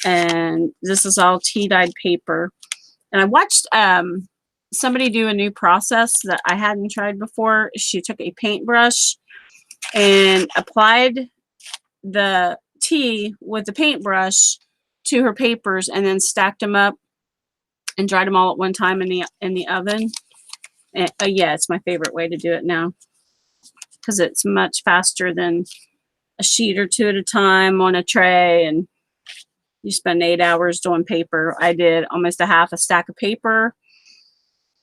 And this is all tea-dyed paper. And I watched somebody do a new process that I hadn't tried before. She took a paintbrush and applied the tea with the paintbrush to her papers and then stacked them up and dried them all at one time in the oven. And, yeah, it's my favorite way to do it now because it's much faster than a sheet or two at a time on a tray, and you spend 8 hours doing paper. I did almost a half a stack of paper.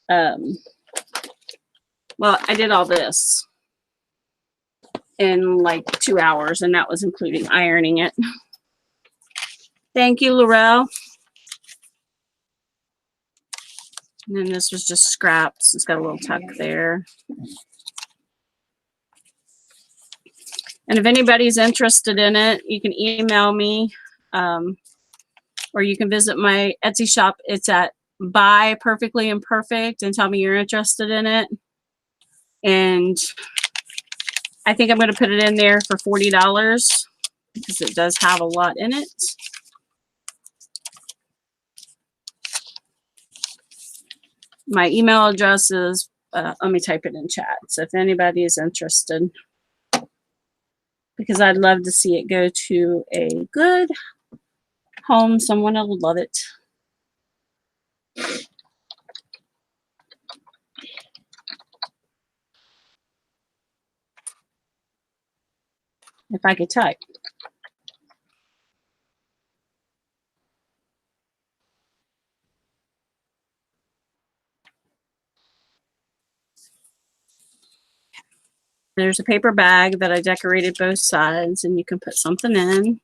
Well, I did all this in like 2 hours, and that was including ironing it. Thank you, Laurel. And then this was just scraps. It's got a little tuck there. And if anybody's interested in it, you can email me, or you can visit my Etsy shop. It's at Buy Perfectly Imperfect and tell me you're interested in it. And I think I'm going to put it in there for $40 because it does have a lot in it. My email address is, let me type it in chat. So if anybody is interested, because I'd love to see it go to a good home. Someone will love it. If I could type. There's a paper bag that I decorated both sides, and you can put something in.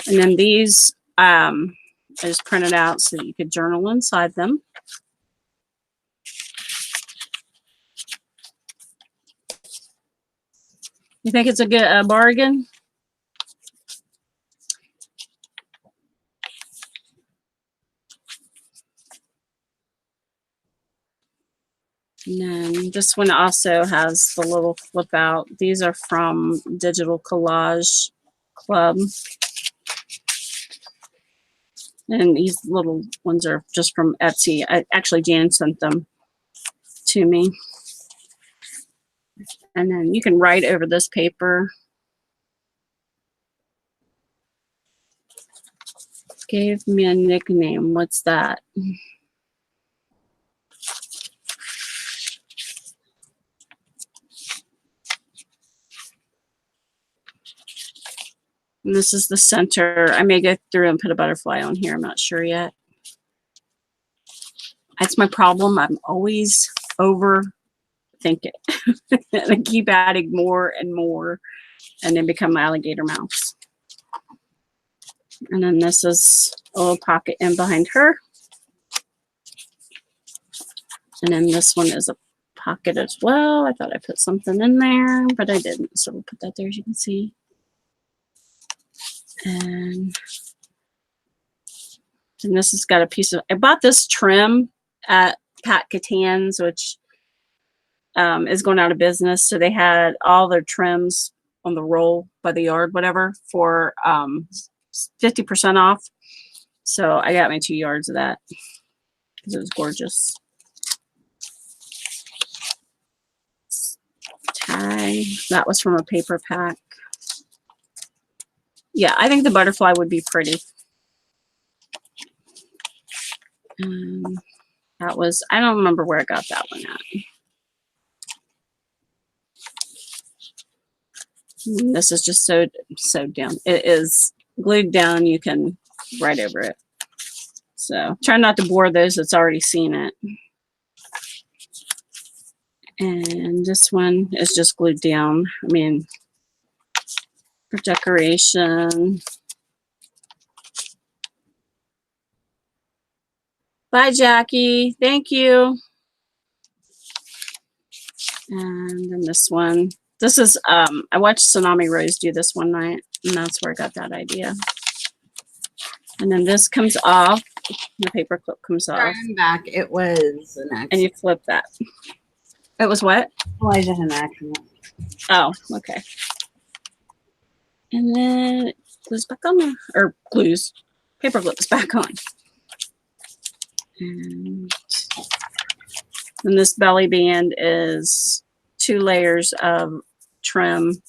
And then these I just printed out so that you could journal inside them. You think it's a good bargain? And then this one also has the little flip out. These are from Digital Collage Club. And these little ones are just from Etsy. Actually, Jan sent them to me. And then you can write over this paper. Gave me a nickname. What's that? And this is the center. I may go through and put a butterfly on here. I'm not sure yet. That's my problem. I'm always overthinking it. And I keep adding more and more and then become my alligator mouse. And then this is a little pocket in behind her. And then this one is a pocket as well. I thought I put something in there, but I didn't. So we'll put that there as you can see. And this has got a piece of, I bought this trim at Pat Catan's, which is going out of business. So they had all their trims on the roll by the yard, whatever, for 50% off. So I got my 2 yards of that because it was gorgeous. Tie. That was from a paper pack. Yeah, I think the butterfly would be pretty. That was, I don't remember where I got that one at. And this is just sewed down. It is glued down. You can write over it. So try not to bore those that's already seen it. And this one is just glued down. I mean, for decoration. Bye, Jackie. Thank you. And then this one. This is, I watched Tsunami Rose do this one night, and that's where I got that idea. And then this comes off. The paper clip comes off. Turn back. It was an accident. And you flip that. It was what? Elijah had an accident. Oh, okay. And then it glues back on there. Or glues. Paper clips back on. And then this belly band is 2 layers of trim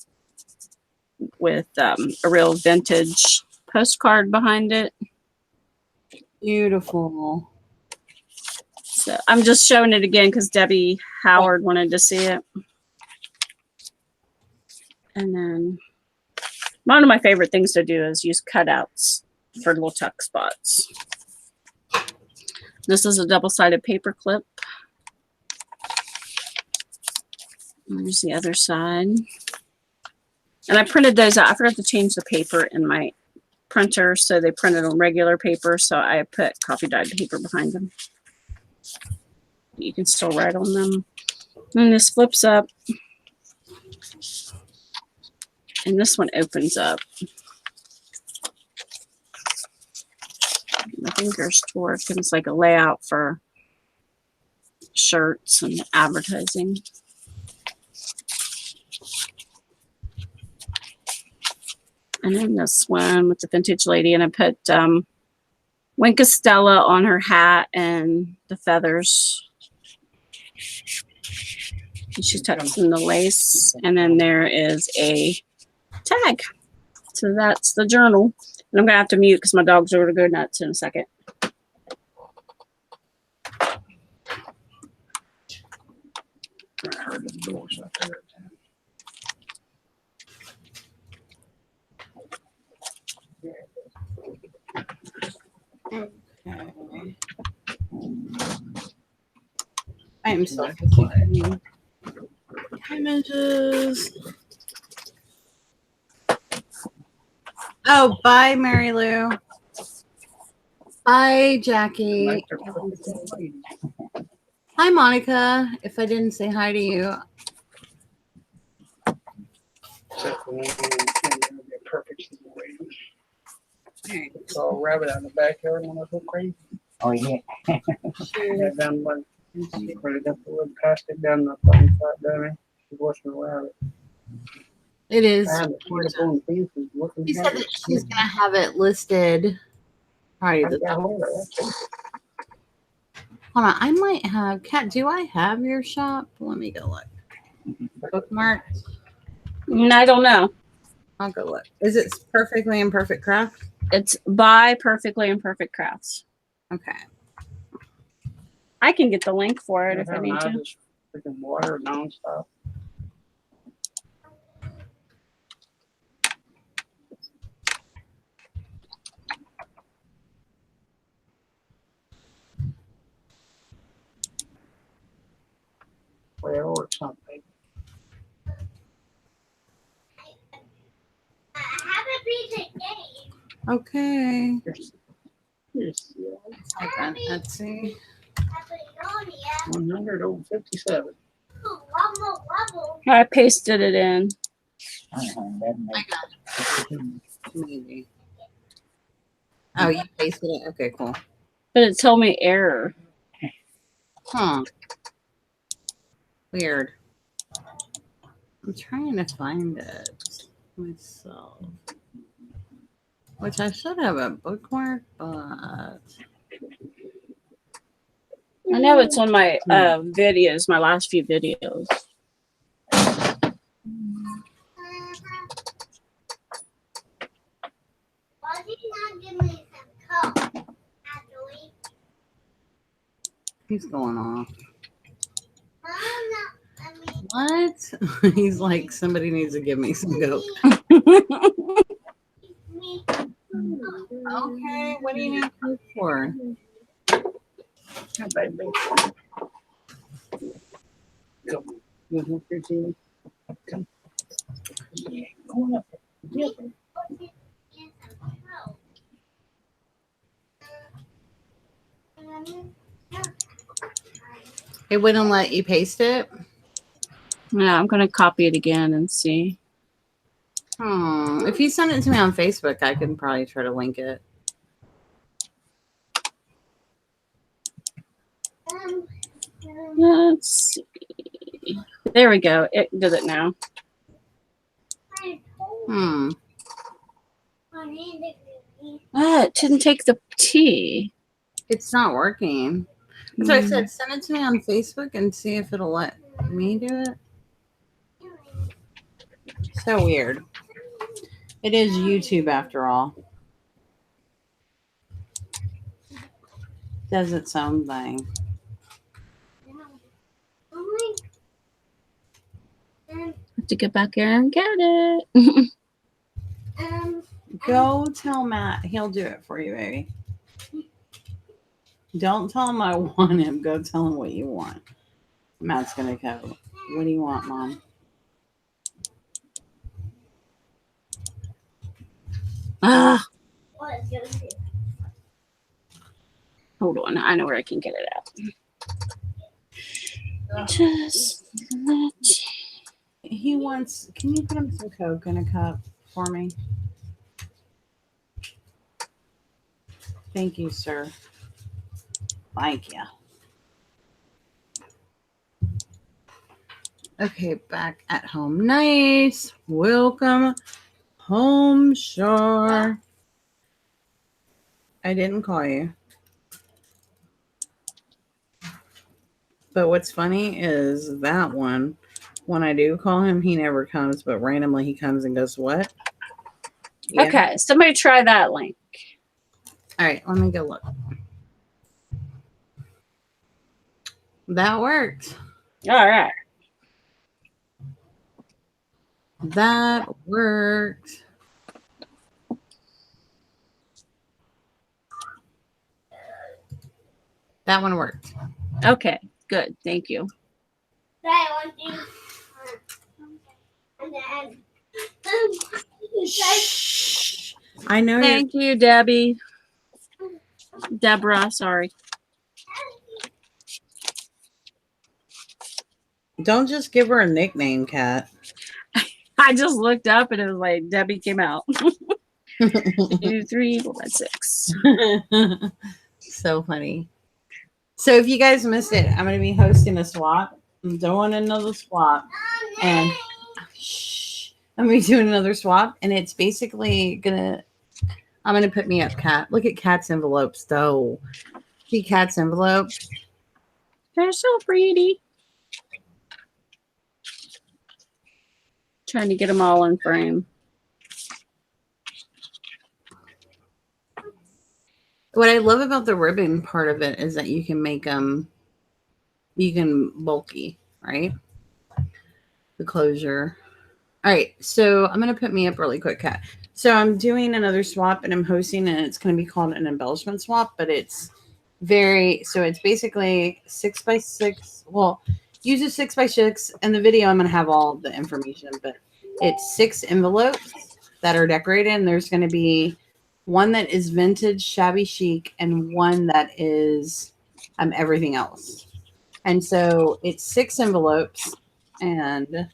with a real vintage postcard behind it. Beautiful. So I'm just showing it again because Debbie Howard wanted to see it. And then one of my favorite things to do is use cutouts for little tuck spots. This is a double-sided paper clip. There's the other side. And I printed those out. I forgot to change the paper in my printer, so they printed on regular paper, so I put coffee dyed paper behind them. You can still write on them. And this flips up. And this one opens up. My fingers to work, and it's like a layout for shirts and advertising. And then this one with the vintage lady, and I put Wink Estella on her hat and the feathers. And she tucks in the lace, and then there is a tag. So that's the journal. And I'm gonna have to mute because my dogs are gonna go nuts in a second. I heard the doors up there. Okay. I am so excited. Images. Oh, bye, Mary Lou. Bye, Jackie. Hi, Monica. If I didn't say hi to you. Except for one thing, be a perfect situation. Saw a rabbit out in the backyard when I was crazy. Oh, yeah. Yeah, down one. Right up the wood, passed it down the thing, sat down there. She watching the rabbit. It is. She She said that she's going to have it listed. Probably the Hold Hold on. I might have. Kat, do I have your shop? Let me go look. Bookmark. I don't know. I'll go look. Is it Perfectly Imperfect Craft? It's by Perfectly Imperfect Crafts. Okay. I can get the link for it if I need to. Just freaking water nonstop. Well, or something. Okay. Yes. Hold on. Let's see. 100/57. I pasted it in, I got it. Maybe. Oh, you pasted it? Okay, cool. but it told me error. Huh. Weird. I'm trying to find it myself. Which I should have a bookmark, but I know it's on my videos, my last few videos. Why did you not give me some Coke, Ashley? he's going off. Mom, What? He's like, somebody needs to give me some Coke. me. Okay, what do you need Coke for? How bad, baby? Come. You want 15? Come. Yeah, go on up. Yeah. It wouldn't let you paste it? Yeah, I'm gonna copy it again and see. If you send it to me on Facebook, I can probably try to link it. Let's see. There we go. It did it now. It didn't take the T. It's not working. So I said, send it to me on Facebook and see if it'll let me do it. So weird. It is YouTube after all. Does its own thing. Have to get back there and get it. Go tell Matt. He'll do it for you, baby. Don't tell him I want him. Go tell him what you want. Matt's going to go. What do you want, Mom? Ah. Hold on. I know where I can get it out. Just let. He wants. Can you put him some Coke in a cup for me? Thank you, sir. Thank you. Okay, back at home. Nice. Welcome home, Shar. I didn't call you. But what's funny is that one, when I do call him, he never comes, but randomly he comes and goes, what? Yeah. Okay, somebody try that link. All right, let me go look. That worked. All right. That worked. That one worked. Okay, good. Thank you. Shh. I know. Thank you, Debbie. Deborah, sorry. Don't just give her a nickname, Kat. I just looked up and it was like Debbie came out. 2, 3, 4, 5, 6. So funny. So if you guys missed it, I'm going to be hosting a swap. I'm doing another swap. And I'm going to be doing another swap. And it's basically I'm going to put me up, Kat. Look at Kat's envelopes, though. See Kat's envelope? They're so pretty. Trying to get them all in frame. What I love about the ribbon part of it is that you can make them, you can bulky, right? The closure. All right, so I'm going to put me up really quick, Kat. So I'm doing another swap and I'm hosting, and it's going to be called an embellishment swap, but it's it's basically 6x6. Well, use a 6x6. In the video, I'm going to have all the information, but it's 6 envelopes that are decorated, and there's going to be one that is vintage, shabby chic, and one that is everything else. And so it's 6 envelopes, and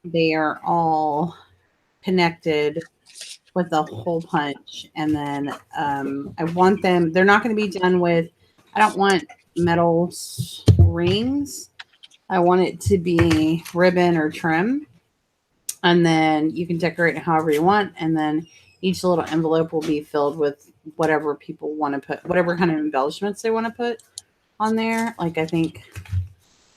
they are all connected with a hole punch. And then I want them, they're not going to be done with, I don't want metal rings. I want it to be ribbon or trim. And then you can decorate it however you want. And then each little envelope will be filled with whatever people want to put, whatever kind of embellishments they want to put on there. Like I think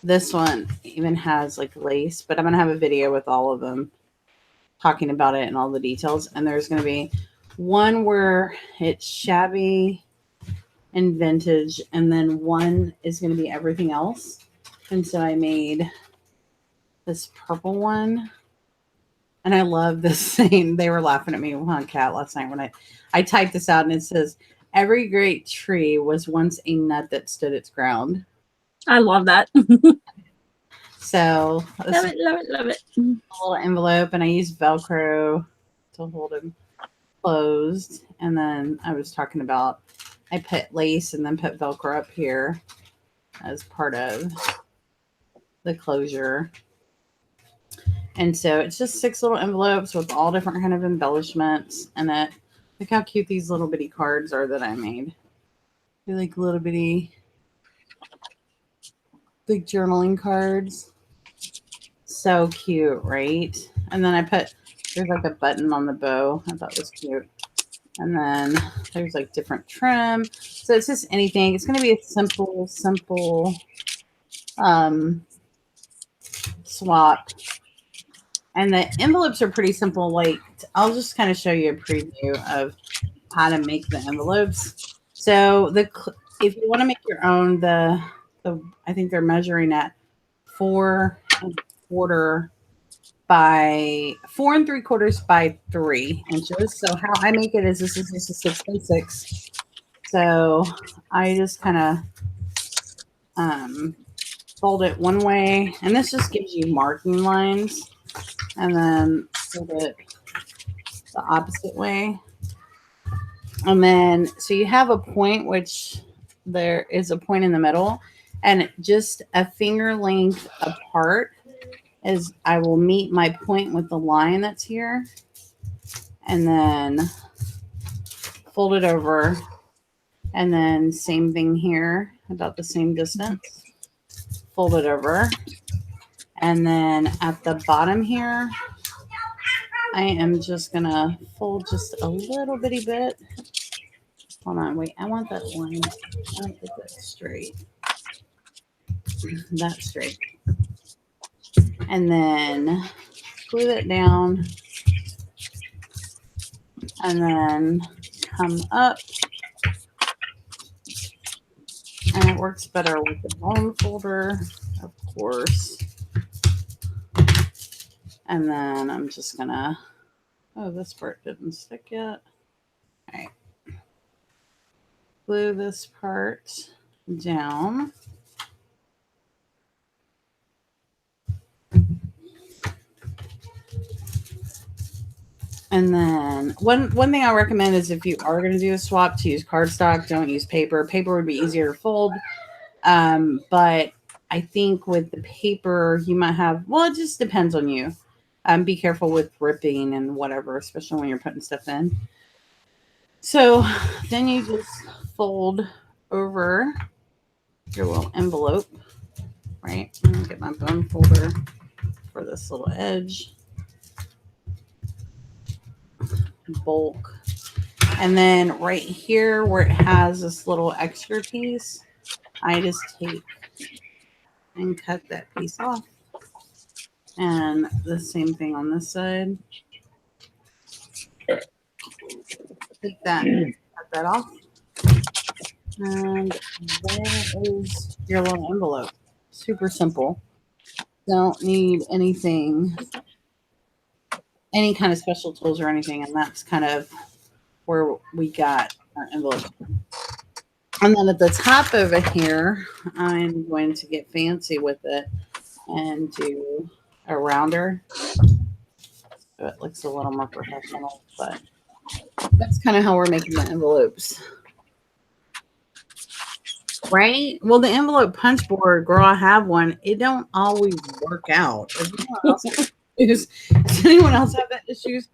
this one even has like lace, but I'm going to have a video with all of them talking about it and all the details. And there's going to be one where it's shabby and vintage, and then one is going to be everything else. And so I made this purple one, and I love this saying. They were laughing at me on Cat last night when I typed this out, and it says, "Every great tree was once a nut that stood its ground." I love that. So Love it, love it, love it. a little envelope, and I used Velcro to hold them closed. And then I was talking about, I put lace and then put Velcro up here as part of the closure. And so it's just 6 little envelopes with all different kind of embellishments. And look how cute these little bitty cards are that I made. They're like little bitty, big journaling cards. So cute, right? And then I put, there's like a button on the bow. I thought it was cute. And then there's like different trim. So it's just anything. It's going to be a simple swap. And the envelopes are pretty simple. Like, I'll just kind of show you a preview of how to make the envelopes. So if you want to make your own, I think they're measuring at 4 3/4 by 4 3/4 by 3 inches. So how I make it is this is just a 6 by 6. So I just kind of fold it one way, and this just gives you marking lines, and then fold it the opposite way. And then so you have a point, which there is a point in the middle, and just a finger length apart is I will meet my point with the line that's here, and then fold it over, and then same thing here, about the same distance, fold it over, and then at the bottom here I am just gonna fold just a little bitty bit. Hold on, wait, I want that line, I want that straight, that straight. And then glue it down, and then come up, and it works better with the bone folder, of course. And then I'm just gonna, oh, this part didn't stick yet. All right, glue this part down. And then one thing I recommend is if you are going to do a swap, to use cardstock. Don't use paper. Paper would be easier to fold. But I think with the paper, you might have, well, it just depends on you. Be careful with ripping and whatever, especially when you're putting stuff in. So then you just fold over your little envelope, right? I'm going to get my bone folder for this little edge. Bulk. And then right here where it has this little extra piece, I just take and cut that piece off. And the same thing on this side. Take that, cut that off. And there is your little envelope. Super simple. Don't need anything, any kind of special tools or anything. And that's kind of where we got our envelope. And then at the top over here, I'm going to get fancy with it and do a rounder. So it looks a little more professional, but that's kind of how we're making the envelopes. Right? Well, the envelope punch board, girl, I have one. It don't always work out. Does anyone else have that issues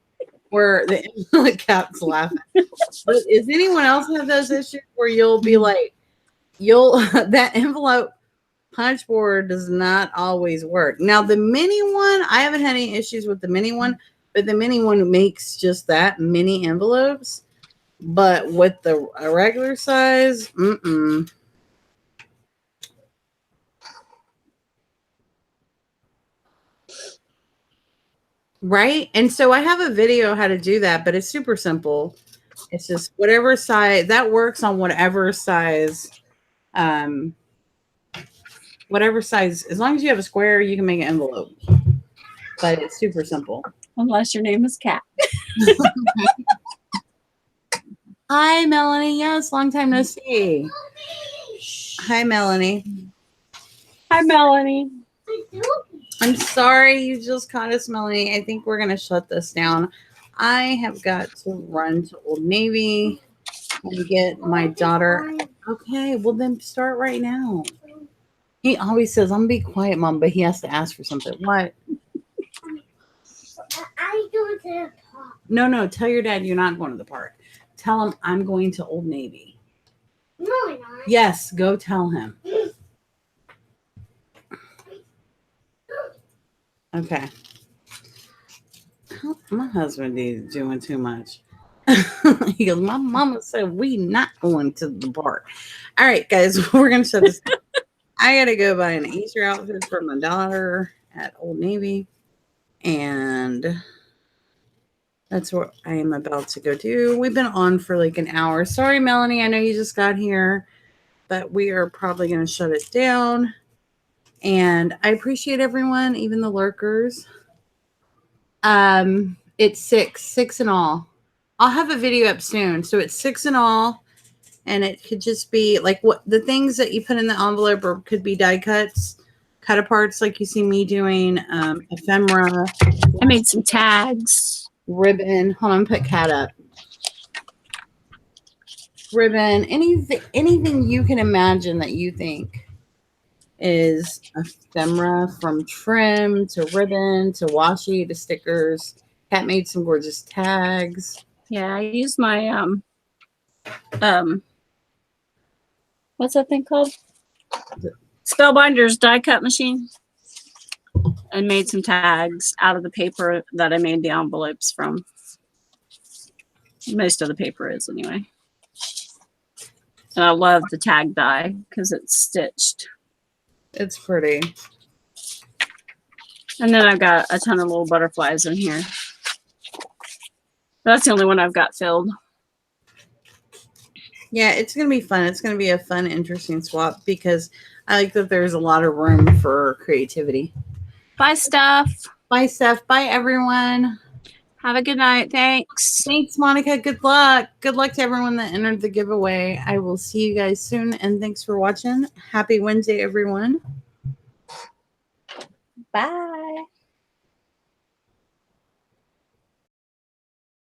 where the envelope cap's laughing? But does anyone else have those issues where you'll be like, that envelope punch board does not always work. Now the mini one, I haven't had any issues with the mini one, but the mini one makes just that mini envelopes. But with the regular size, right? And so I have a video how to do that, but it's super simple. It's just whatever size that works on whatever size, whatever size. As long as you have a square, you can make an envelope. But it's super simple. Unless your name is Kat. Hi, Melanie. Yes, long time no see. Hi, Melanie. Hi, Melanie. I'm sorry you just caught us, Melanie. I think we're going to shut this down. I have got to run to Old Navy and get my daughter. Okay, well then start right now. He always says, I'm going to be quiet, Mom, but he has to ask for something. What? I go to the park. No, tell your dad you're not going to the park. Tell him I'm going to Old Navy. No, I'm not. Yes, go tell him. Okay. My husband is doing too much. He goes, my mama said we not going to the park. All right, guys, we're going to shut this down. I got to go buy an Easter outfit for my daughter at Old Navy. And that's what I am about to go do. We've been on for like an hour. Sorry, Melanie. I know you just got here, but we are probably going to shut it down. And I appreciate everyone, even the lurkers. It's six in all. I'll have a video up soon. So it's 6 in all. And it could just be like what the things that you put in the envelope, or could be die cuts, cut aparts like you see me doing, ephemera. I made some tags. Ribbon. Hold on, put Cat up. Ribbon. Anything you can imagine that you think is ephemera, from trim to ribbon to washi to stickers. Cat made some gorgeous tags. Yeah, I used my what's that thing called? Spellbinder's die cut machine. And made some tags out of the paper that I made the envelopes from. Most of the paper is anyway. And I love the tag die because it's stitched. It's pretty. And then I've got a ton of little butterflies in here. That's the only one I've got filled. Yeah, it's going to be fun. It's going to be a fun, interesting swap because I like that there's a lot of room for creativity. Bye, Steph. Bye, Steph. Bye, everyone. Have a good night. Thanks. Thanks, Monica. Good luck. Good luck to everyone that entered the giveaway. I will see you guys soon, and thanks for watching. Happy Wednesday, everyone. Bye.